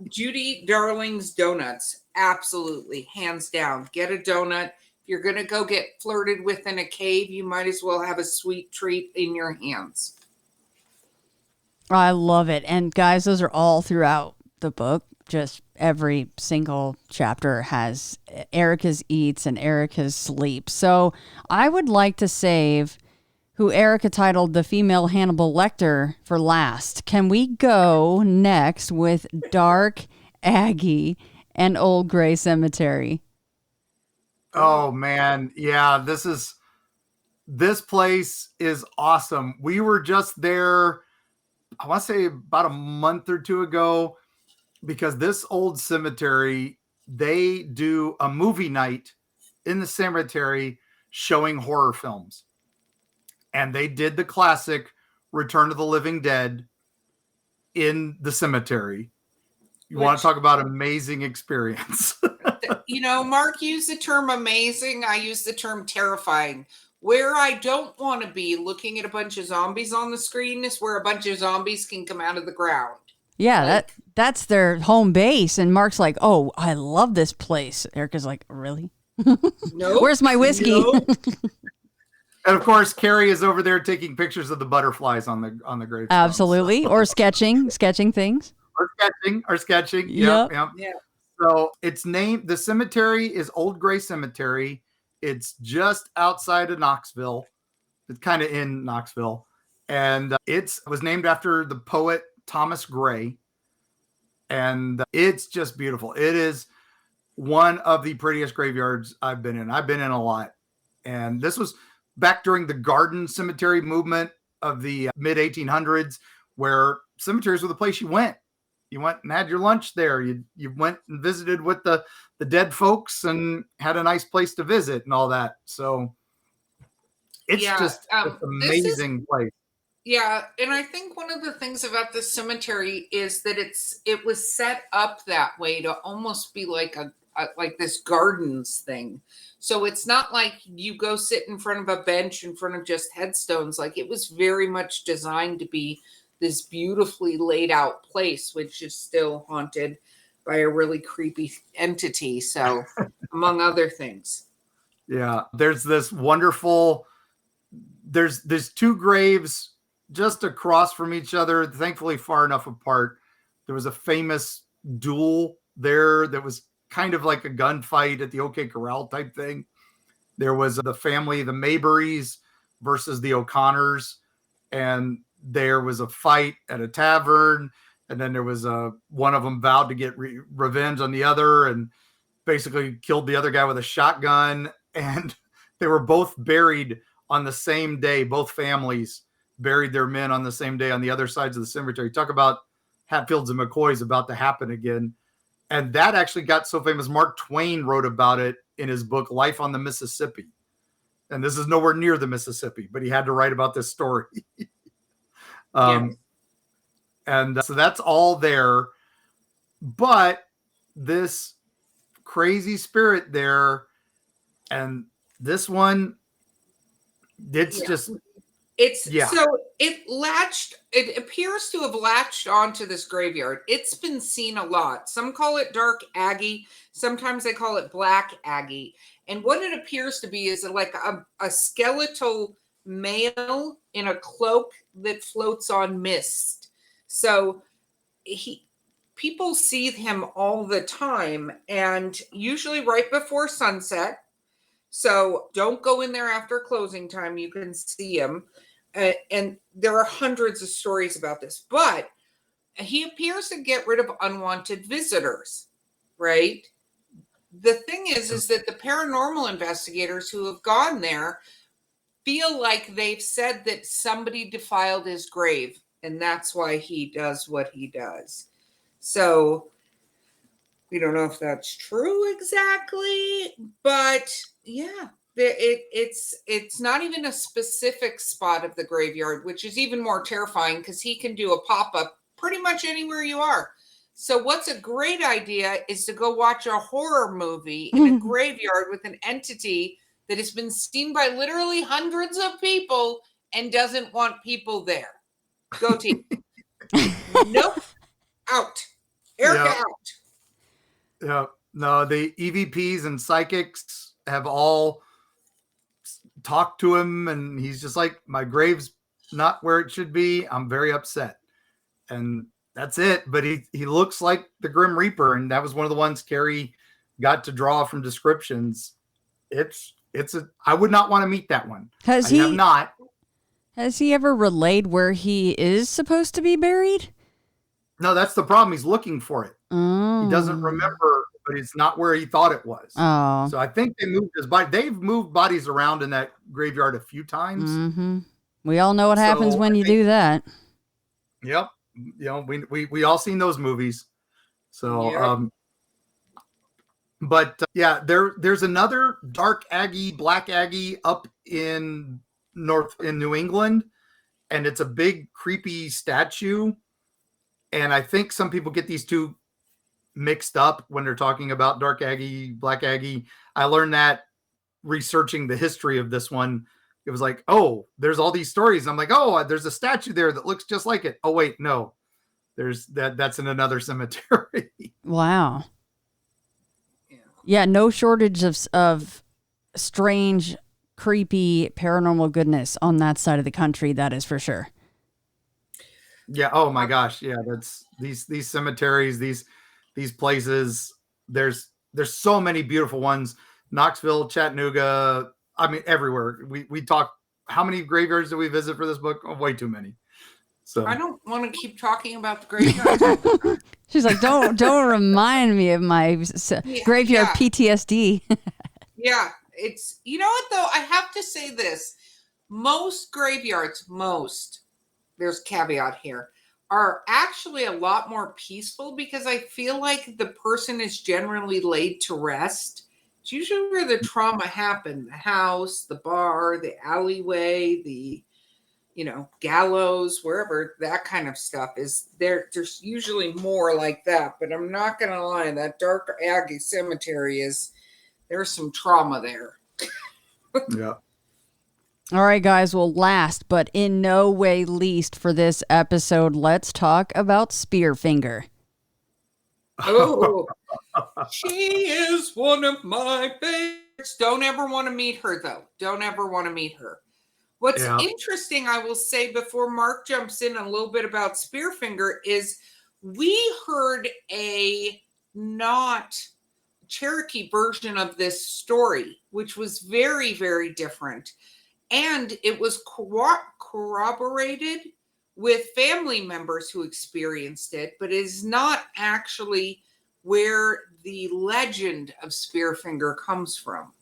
Judy Darling's Donuts, absolutely, hands down. Get a donut. If you're going to go get flirted with in a cave, you might as well have a sweet treat in your hands. I love it. And guys, those are all throughout the book. Just every single chapter has Erika's eats and Erika's sleep. So I would like to save who Erika titled the female Hannibal Lecter for last. Can we go next with Dark Aggie and Old Gray Cemetery? Oh man. Yeah, this place is awesome. We were just there, I want to say about a month or two ago, because this old cemetery, they do a movie night in the cemetery showing horror films. And they did the classic Return of the Living Dead in the cemetery. You want to talk about amazing experience. Mark used the term amazing. I use the term terrifying. Where I don't want to be looking at a bunch of zombies on the screen is where a bunch of zombies can come out of the ground. Yeah, that's their home base. And Mark's like, oh, I love this place. Erika's like, really? No. Where's my whiskey? Nope. And of course, Carrie is over there taking pictures of the butterflies on the gravestone. Absolutely. Or sketching things. Or sketching. Yep. So it's named, the cemetery is Old Gray Cemetery. It's just outside of Knoxville. It's kind of in Knoxville. And it was named after the poet Thomas Gray. And it's just beautiful. It is one of the prettiest graveyards I've been in. I've been in a lot. And this was back during the garden cemetery movement of the mid 1800s, where cemeteries were the place you went. You went and had your lunch there. You went and visited with the dead folks and had a nice place to visit and all that. So it's just an amazing place. Yeah, and I think one of the things about this cemetery is that it was set up that way to almost be like a like this gardens thing. So it's not like you go sit in front of a bench in front of just headstones. Like, it was very much designed to be this beautifully laid out place, which is still haunted by a really creepy entity. So, among other things. Yeah, there's this wonderful. There's two graves just across from each other, thankfully far enough apart. There was a famous duel there that was kind of like a gunfight at the OK Corral type thing. There was the family, the Mayburys versus the O'Connors, and there was a fight at a tavern, and then there was one of them vowed to get revenge on the other and basically killed the other guy with a shotgun, and they were both buried on the same day. Both families buried their men on the same day on the other sides of the cemetery. Talk about Hatfields and McCoys about to happen again. And that actually got so famous. Mark Twain wrote about it in his book, Life on the Mississippi. And this is nowhere near the Mississippi, but he had to write about this story. And so that's all there. But this crazy spirit there, and this one, so it appears to have latched onto this graveyard. It's been seen a lot. Some call it dark Aggie. Sometimes they call it black Aggie. And what it appears to be is like a skeletal male in a cloak that floats on mist. So people see him all the time, and usually right before sunset. So don't go in there after closing time. You can see him. And there are hundreds of stories about this, but he appears to get rid of unwanted visitors, right? The thing is that the paranormal investigators who have gone there feel like they've said that somebody defiled his grave, and that's why he does what he does. So we don't know if that's true exactly, but yeah. It's not even a specific spot of the graveyard, which is even more terrifying because he can do a pop-up pretty much anywhere you are. So what's a great idea is to go watch a horror movie in a graveyard with an entity that has been seen by literally hundreds of people and doesn't want people there. Go team. Nope. Out. Erika out. Yeah. No, the EVPs and psychics have all talked to him, and he's just like, my grave's not where it should be. I'm very upset. And that's it. But he looks like the Grim Reaper, and that was one of the ones Carrie got to draw from descriptions. I would not want to meet that one. Has he ever relayed where he is supposed to be buried? No, that's the problem. He's looking for it. Oh. He doesn't remember, but it's not where he thought it was. Oh. So I think they moved his body. They've moved bodies around in that graveyard a few times. Mm-hmm. We all know what happens when you do that. Yep. You know, we all seen those movies. So, there's another dark Aggie, black Aggie up in New England, and it's a big creepy statue. And I think some people get these two mixed up when they're talking about dark Aggie, black Aggie. I learned that researching the history of this one. It was like, oh, there's all these stories. I'm like, oh, there's a statue there that looks just like it. Oh, wait, no, that's in another cemetery. Wow. Yeah, no shortage of strange, creepy, paranormal goodness on that side of the country. That is for sure. Yeah. Oh my gosh. Yeah. That's these cemeteries, these places. There's so many beautiful ones. Knoxville, Chattanooga. I mean, everywhere. We talk. How many graveyards do we visit for this book? Oh, way too many. So I don't want to keep talking about the graveyard. She's like, don't remind me of my graveyard PTSD. Yeah, it's, you know what though? I have to say this: most graveyards, there's caveat here, are actually a lot more peaceful because I feel like the person is generally laid to rest. It's usually where the trauma happened, the house, the bar, the alleyway, the gallows, wherever that kind of stuff is there. There's usually more like that, but I'm not going to lie, that Dark Aggie Cemetery there's some trauma there. Yeah. All right, guys. Well, last but in no way least for this episode, let's talk about Spearfinger. Oh, she is one of my favorites. Don't ever want to meet her, though. Don't ever want to meet her. What's interesting, I will say, before Mark jumps in a little bit about Spearfinger, is we heard a not Cherokee version of this story, which was very, very different. And it was corroborated with family members who experienced it, but it is not actually where the legend of Spearfinger comes from.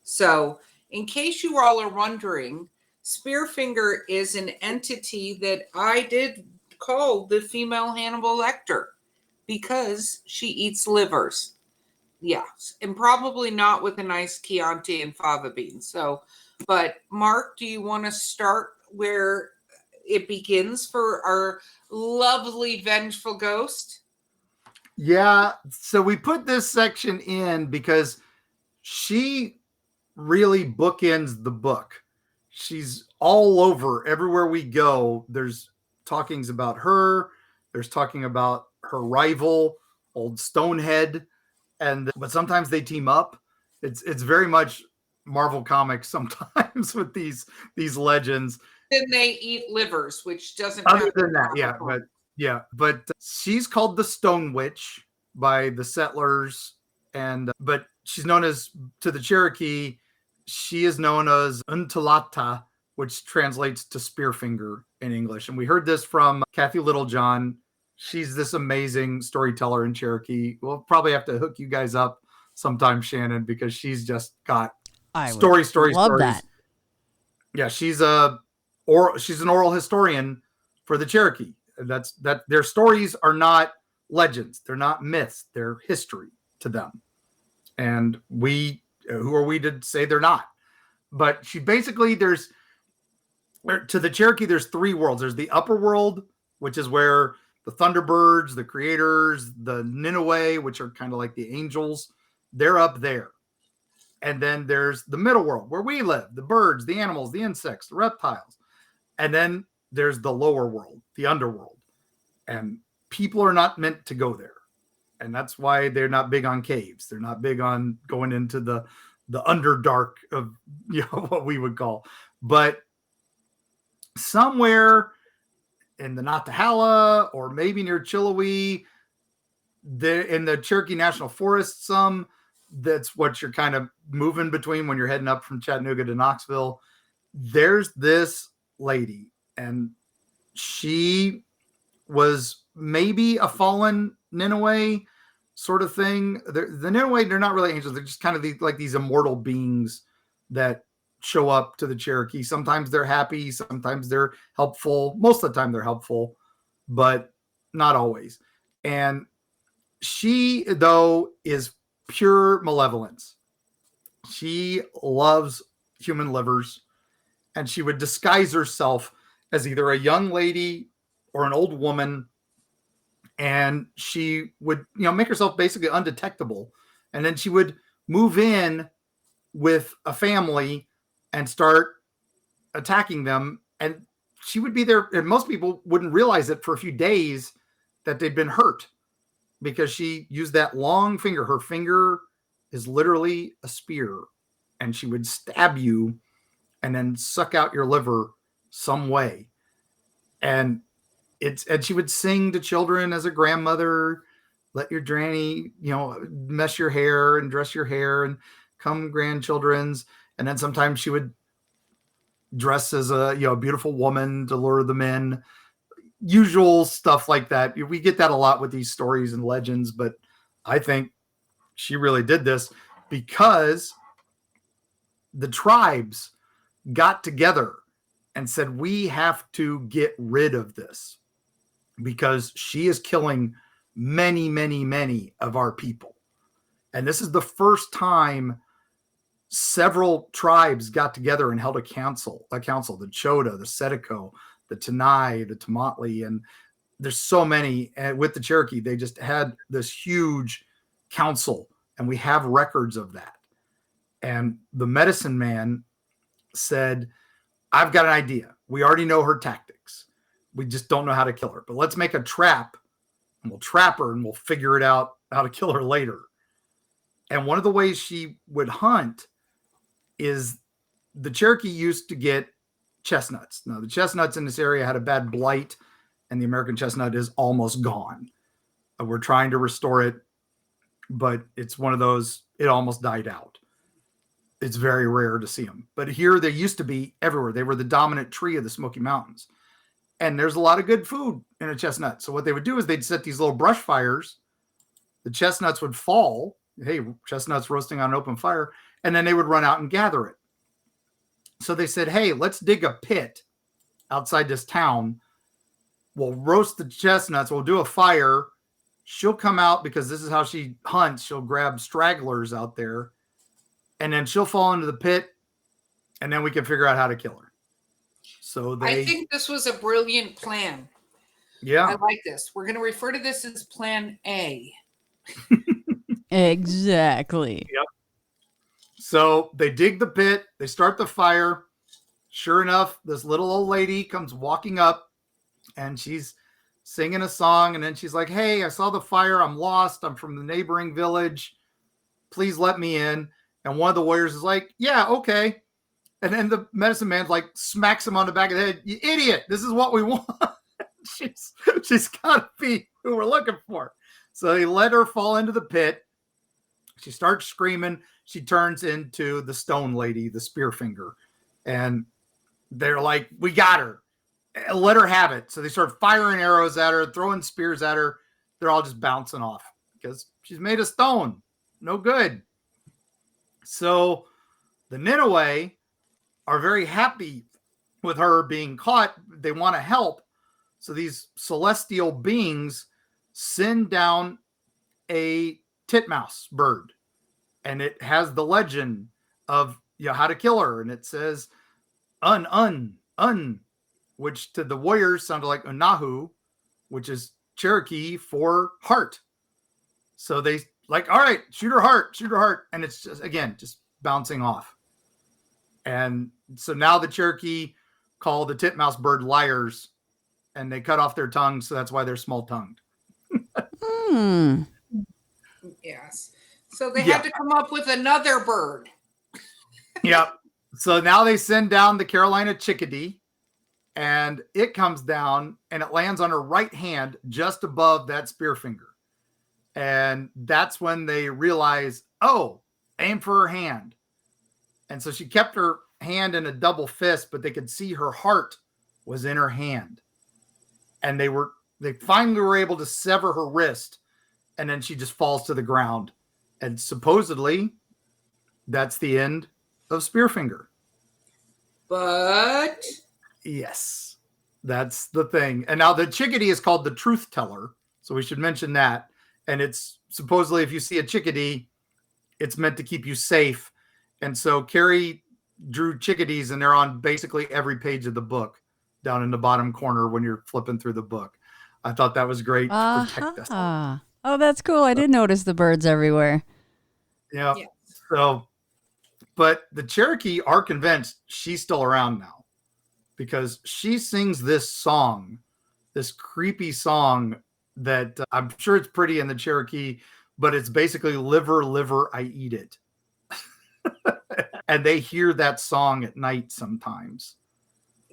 So, in case you all are wondering, Spearfinger is an entity that I did call the female Hannibal Lecter because she eats livers. Yes, and probably not with a nice Chianti and fava bean. So, but Mark, do you want to start where it begins for our lovely vengeful ghost? Yeah, so we put this section in because she really bookends the book. She's all over. Everywhere we go, there's talkings about her. There's talking about her rival, Old Stonehead, but sometimes they team up. It's very much Marvel Comics sometimes with these legends. Then they eat livers, which doesn't. Other than that, but she's called the Stone Witch by the settlers, but she's known as, to the Cherokee, she is known as Untulata, which translates to Spearfinger in English. And we heard this from Kathy Littlejohn. She's this amazing storyteller in Cherokee. We'll probably have to hook you guys up sometime, Shannon, because she's just got stories. That. Yeah, she's an oral historian for the Cherokee. That their stories are not legends. They're not myths. They're history to them. And who are we to say they're not? But she basically, to the Cherokee, there's three worlds. There's the upper world, which is where the Thunderbirds, the creators, the Nineveh, which are kind of like the angels, they're up there. And then there's the middle world where we live, the birds, the animals, the insects, the reptiles. And then there's the lower world, the underworld. And people are not meant to go there. And that's why they're not big on caves. They're not big on going into the underdark of what we would call. But somewhere in the Nantahala or maybe near Chilliwack, in the Cherokee National Forest, that's what you're kind of moving between when you're heading up from Chattanooga to Knoxville. There's this lady, and she was maybe a fallen Nineveh sort of thing. The Nineveh, they're not really angels. They're just kind of like these immortal beings that show up to the Cherokee. Sometimes they're happy. Sometimes they're helpful. Most of the time they're helpful, but not always. And she, though, is pure malevolence. She loves human livers, and she would disguise herself as either a young lady or an old woman, and she would make herself basically undetectable, and then she would move in with a family and start attacking them, and she would be there, and most people wouldn't realize it for a few days that they'd been hurt, because she used that long finger. Her finger is literally a spear, and she would stab you and then suck out your liver some way. And she would sing to children as a grandmother, let your granny, mess your hair and dress your hair and come grandchildren's. And then sometimes she would dress as a beautiful woman to lure them in. Usual stuff like that. We get that a lot with these stories and legends, but I think she really did this because the tribes got together and said, we have to get rid of this. because she is killing many, many, many of our people. And this is the first time several tribes got together and held a council, the Chota, the Sedeco, the Tanai, the Tamatli, and there's so many. And with the Cherokee, they just had this huge council, and we have records of that. And the medicine man said, I've got an idea. We already know her tactics. We just don't know how to kill her. But let's make a trap, and we'll trap her, and we'll figure it out how to kill her later. And one of the ways she would hunt is the Cherokee used to get chestnuts. Now, the chestnuts in this area had a bad blight, and the American chestnut is almost gone. We're trying to restore it, but it's one of those, it almost died out. It's very rare to see them. But here they used to be everywhere. They were the dominant tree of the Smoky Mountains. And there's a lot of good food in a chestnut. So what they would do is they'd set these little brush fires. The chestnuts would fall. Hey, chestnuts roasting on an open fire. And then they would run out and gather it. So they said, hey, let's dig a pit outside this town. We'll roast the chestnuts. We'll do a fire. She'll come out because this is how she hunts. She'll grab stragglers out there. And then she'll fall into the pit. And then we can figure out how to kill her. So I think this was a brilliant plan. Yeah. I like this. We're going to refer to this as Plan A. Exactly. Yep. So they dig the pit. They start the fire. Sure enough, this little old lady comes walking up, and she's singing a song. And then she's like, hey, I saw the fire. I'm lost. I'm from the neighboring village. Please let me in. And one of the warriors is like, yeah, okay. And then the medicine man like smacks him on the back of the head. You idiot. This is what we want. she's got to be who we're looking for. So they let her fall into the pit. She starts screaming. She turns into the stone lady, the spear finger. And they're like, we got her. Let her have it. So they start firing arrows at her, throwing spears at her. They're all just bouncing off because she's made of stone. No good. So the Ninewe are very happy with her being caught. They want to help. So these celestial beings send down a titmouse bird, and it has the legend of how to kill her. And it says, un, which to the warriors sounded like unahu, which is Cherokee for heart. So they like, all right, shoot her heart. And it's just, again, just bouncing off. And so now the Cherokee call the titmouse bird liars, and they cut off their tongues. So that's why they're small tongued. Yes. So they had to come up with another bird. Yep. So now they send down the Carolina chickadee, and it comes down and it lands on her right hand just above that spear finger. And that's when they realize, oh, aim for her hand. And so she kept her hand in a double fist, but they could see her heart was in her hand. And they finally were able to sever her wrist, and then she just falls to the ground. And supposedly that's the end of Spearfinger. But yes, that's the thing. And now the chickadee is called the truth teller. So we should mention that. And it's supposedly, if you see a chickadee, it's meant to keep you safe. And so Carrie drew chickadees, and they're on basically every page of the book down in the bottom corner when you're flipping through the book. I thought that was great to protect us. Oh, that's cool. I did notice the birds everywhere. Yeah. So, but the Cherokee are convinced she's still around now because she sings this song, this creepy song that I'm sure it's pretty in the Cherokee, but it's basically liver, liver, I eat it. And they hear that song at night sometimes.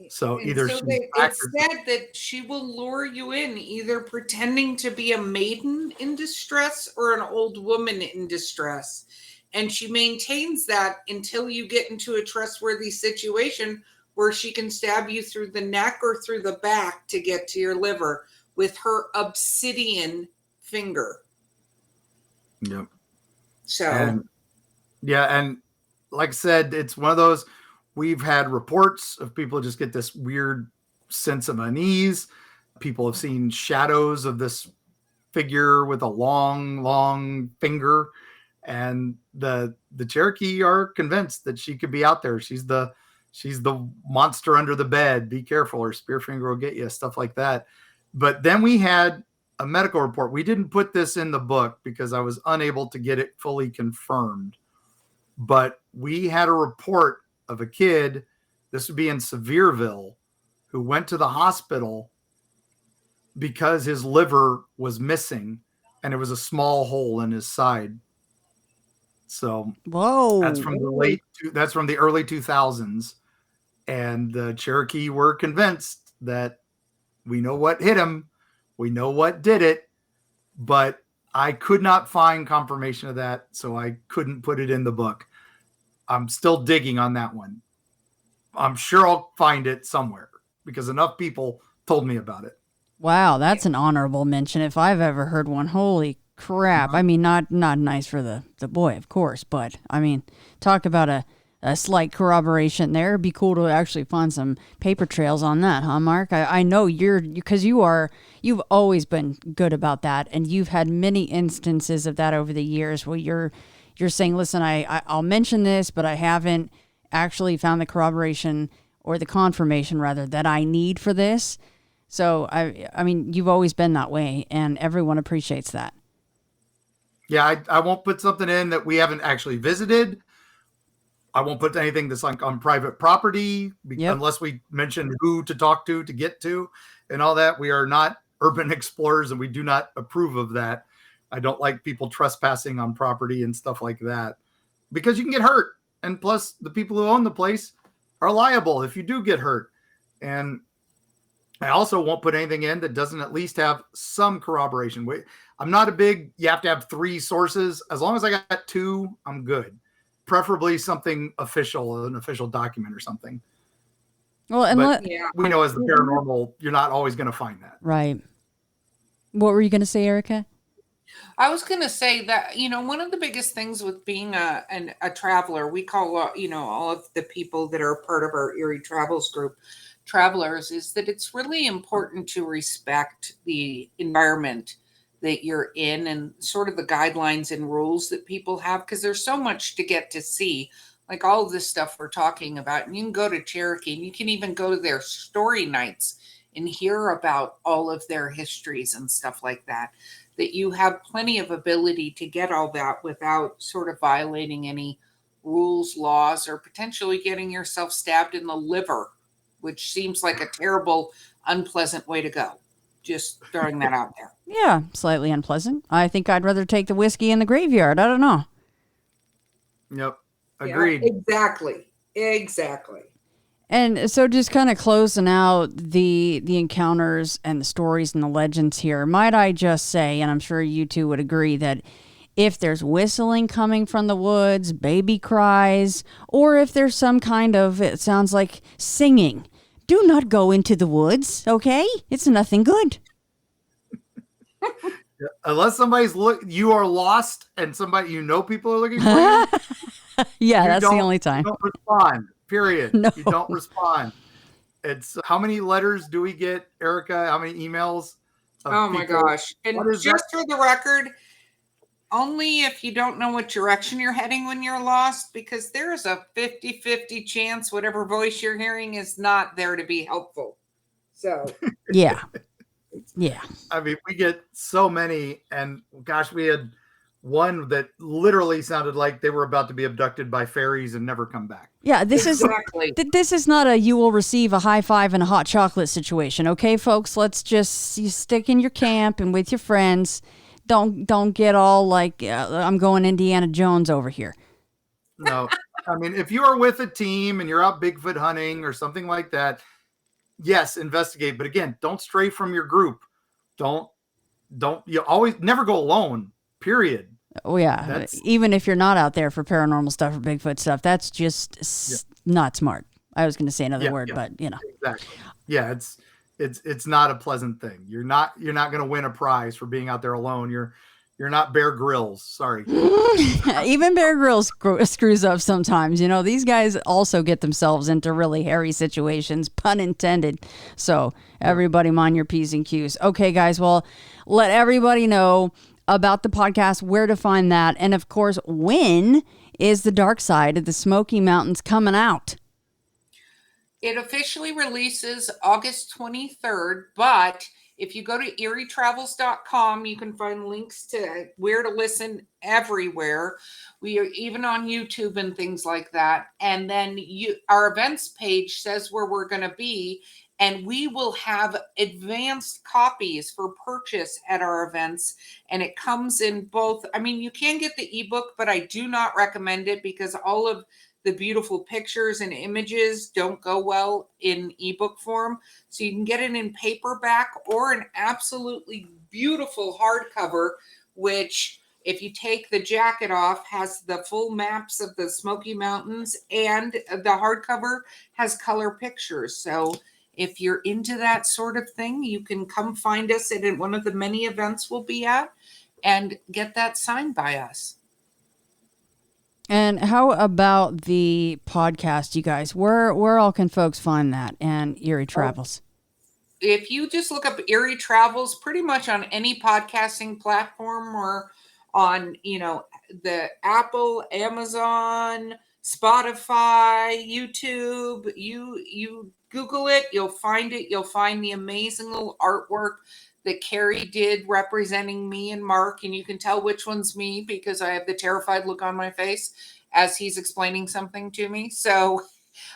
So and either so it's said that she will lure you in, either pretending to be a maiden in distress or an old woman in distress. And she maintains that until you get into a trustworthy situation where she can stab you through the neck or through the back to get to your liver with her obsidian finger. Yep. So and like I said, it's one of those, we've had reports of people just get this weird sense of unease. People have seen shadows of this figure with a long finger, and the Cherokee are convinced that she could be out there. She's the monster under the bed. Be careful, or Spearfinger will get you, stuff like that. But then we had a medical report. We didn't put this in the book because I was unable to get it fully confirmed. But we had a report of a kid, this would be in Sevierville, who went to the hospital because his liver was missing and there was a small hole in his side. So whoa, that's from the early 2000s. And the Cherokee were convinced that we know what hit him. We know what did it, but I could not find confirmation of that. So I couldn't put it in the book. I'm still digging on that one. I'm sure I'll find it somewhere because enough people told me about it. Wow, that's an honorable mention if I've ever heard one. Holy crap. I mean, not nice for the boy, of course, but I mean, talk about a slight corroboration there. It'd be cool to actually find some paper trails on that, huh, Mark? I know because you've always been good about that, and you've had many instances of that over the years where you're saying, listen, I'll mention this, but I haven't actually found the corroboration or the confirmation rather that I need for this. So I mean, you've always been that way, and everyone appreciates that. Yeah, I won't put something in that we haven't actually visited. I won't put anything that's like on private property unless we mention who to talk to get to and all that. We are not urban explorers, and we do not approve of that. I don't like people trespassing on property and stuff like that because you can get hurt. And plus, the people who own the place are liable if you do get hurt. And I also won't put anything in that doesn't at least have some corroboration. I'm not a big, you have to have 3 sources. As long as I got 2, I'm good. Preferably something official, an official document or something. Well, and we know as the paranormal, you're not always going to find that. Right. What were you going to say, Erika? I was going to say that, one of the biggest things with being a traveler, we call, all of the people that are part of our Eerie Travels group travelers, is that it's really important to respect the environment that you're in and sort of the guidelines and rules that people have, because there's so much to get to see, like all of this stuff we're talking about. And you can go to Cherokee and you can even go to their story nights and hear about all of their histories and stuff like that, that you have plenty of ability to get all that without sort of violating any rules, laws, or potentially getting yourself stabbed in the liver, which seems like a terrible, unpleasant way to go. Just throwing that out there. Yeah, slightly unpleasant. I think I'd rather take the whiskey in the graveyard. I don't know. Yep. Agreed. Yeah, exactly. And so just kind of closing out the encounters and the stories and the legends here, might I just say, and I'm sure you two would agree, that if there's whistling coming from the woods, baby cries, or if there's some kind of, it sounds like singing, do not go into the woods, okay? It's nothing good. Unless you are lost and people are looking for you. Yeah, that's the only time. You don't respond, period. No. You don't respond. It's how many letters do we get, Erika? How many emails? Oh my gosh. And just for the record, only if you don't know what direction you're heading when you're lost, because there's a 50-50 chance whatever voice you're hearing is not there to be helpful. So yeah. I mean, we get so many, and gosh, we had one that literally sounded like they were about to be abducted by fairies and never come back. Yeah, this is not a you will receive a high five and a hot chocolate situation. Okay, folks, let's just stick in your camp and with your friends. Don't get all like I'm going Indiana Jones over here. No, I mean, if you are with a team and you're out Bigfoot hunting or something like that, yes, investigate. But again, don't stray from your group. Don't you always never go alone. Period. Oh yeah, even if you're not out there for paranormal stuff or Bigfoot stuff, that's just not smart. I was going to say another word, but exactly. Yeah, it's not a pleasant thing. You're not going to win a prize for being out there alone. You're not Bear Grylls. Sorry. Even Bear Grylls screws up sometimes. These guys also get themselves into really hairy situations, pun intended. So everybody mind your P's and Q's. Okay, guys. Well, let everybody know about the podcast, where to find that. And of course, when is The Dark Side of the Smoky Mountains coming out? It officially releases August 23rd, but if you go to EerieTravels.com, you can find links to where to listen everywhere. We are even on YouTube and things like that. And then our events page says where we're going to be, and we will have advanced copies for purchase at our events. And it comes in both. I mean, you can get the ebook, but I do not recommend it because all of the beautiful pictures and images don't go well in ebook form. So you can get it in paperback or an absolutely beautiful hardcover, which if you take the jacket off has the full maps of the Smoky Mountains, and the hardcover has color pictures. So if you're into that sort of thing, you can come find us at one of the many events we'll be at and get that signed by us. And how about the podcast, you guys? Where all can folks find that and Eerie Travels? If you just look up Eerie Travels, pretty much on any podcasting platform or on, the Apple, Amazon, Spotify, YouTube, you Google it, you'll find it. You'll find the amazing little artwork that Carrie did representing me and Mark, and you can tell which one's me because I have the terrified look on my face as he's explaining something to me. So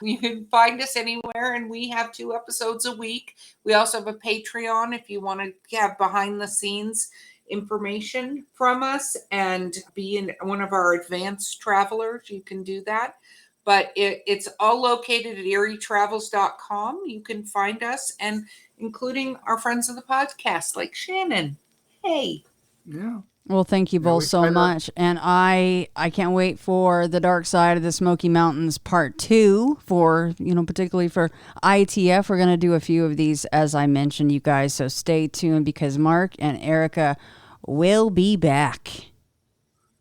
you can find us anywhere, and we have 2 episodes a week. We also have a Patreon if you want to have behind the scenes information from us and be one of our advanced travelers. You can do that. But it's all located at EerieTravels.com. You can find us, and including our friends of the podcast, like Shannon. Hey. Yeah. Well, thank you both so much. And I can't wait for The Dark Side of the Smoky Mountains Part 2 for, particularly for ITF. We're going to do a few of these, as I mentioned, you guys. So stay tuned because Mark and Erika will be back.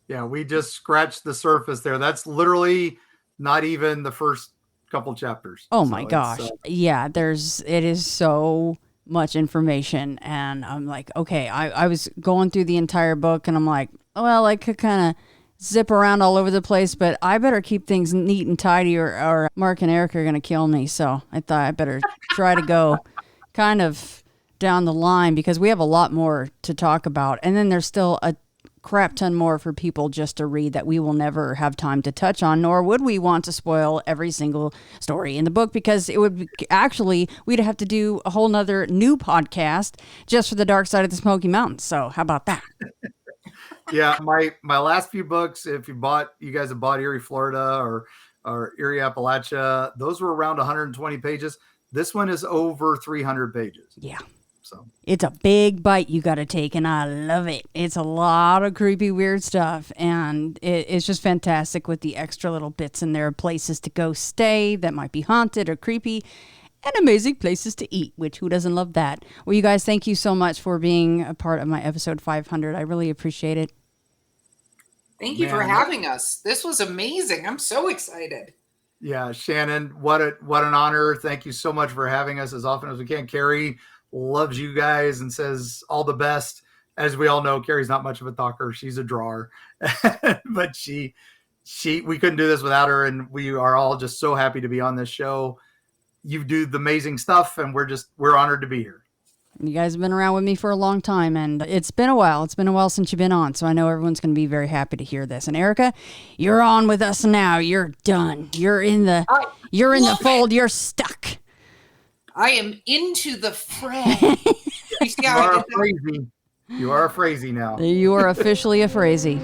Yeah, we just scratched the surface there. That's literally not even the first couple chapters. Oh my gosh. Yeah, it is so much information. And I'm like, okay, I was going through the entire book and I'm like, well, I could kind of zip around all over the place, but I better keep things neat and tidy or Mark and Erika are going to kill me. So I thought I better try to go kind of down the line because we have a lot more to talk about. And then there's still a crap ton more for people just to read that we will never have time to touch on, nor would we want to spoil every single story in the book because it would we'd have to do a whole nother new podcast just for The Dark Side of the Smoky Mountains. So how about that? Yeah, my last few books, if you guys have bought Eerie, Florida or Eerie, Appalachia, those were around 120 pages. This one is over 300 pages. Yeah. So it's a big bite you got to take, and I love it. It's a lot of creepy, weird stuff, and it's just fantastic with the extra little bits in there, places to go stay that might be haunted or creepy, and amazing places to eat, which who doesn't love that? Well, you guys, thank you so much for being a part of my episode 500. I really appreciate it. Thank you for having us. This was amazing. I'm so excited. Yeah, Shannon, what an honor. Thank you so much for having us as often as we can. Carrie loves you guys and says all the best. As we all know, Carrie's not much of a talker. She's a drawer, but we couldn't do this without her. And we are all just so happy to be on this show. You do the amazing stuff and we're honored to be here. You guys have been around with me for a long time and it's been a while. It's been a while since you've been on. So I know everyone's going to be very happy to hear this. And Erika, you're on with us now. You're done. You're in the fold. You're stuck. I am into the fray. You are a Frazee now. You are officially a Frazee.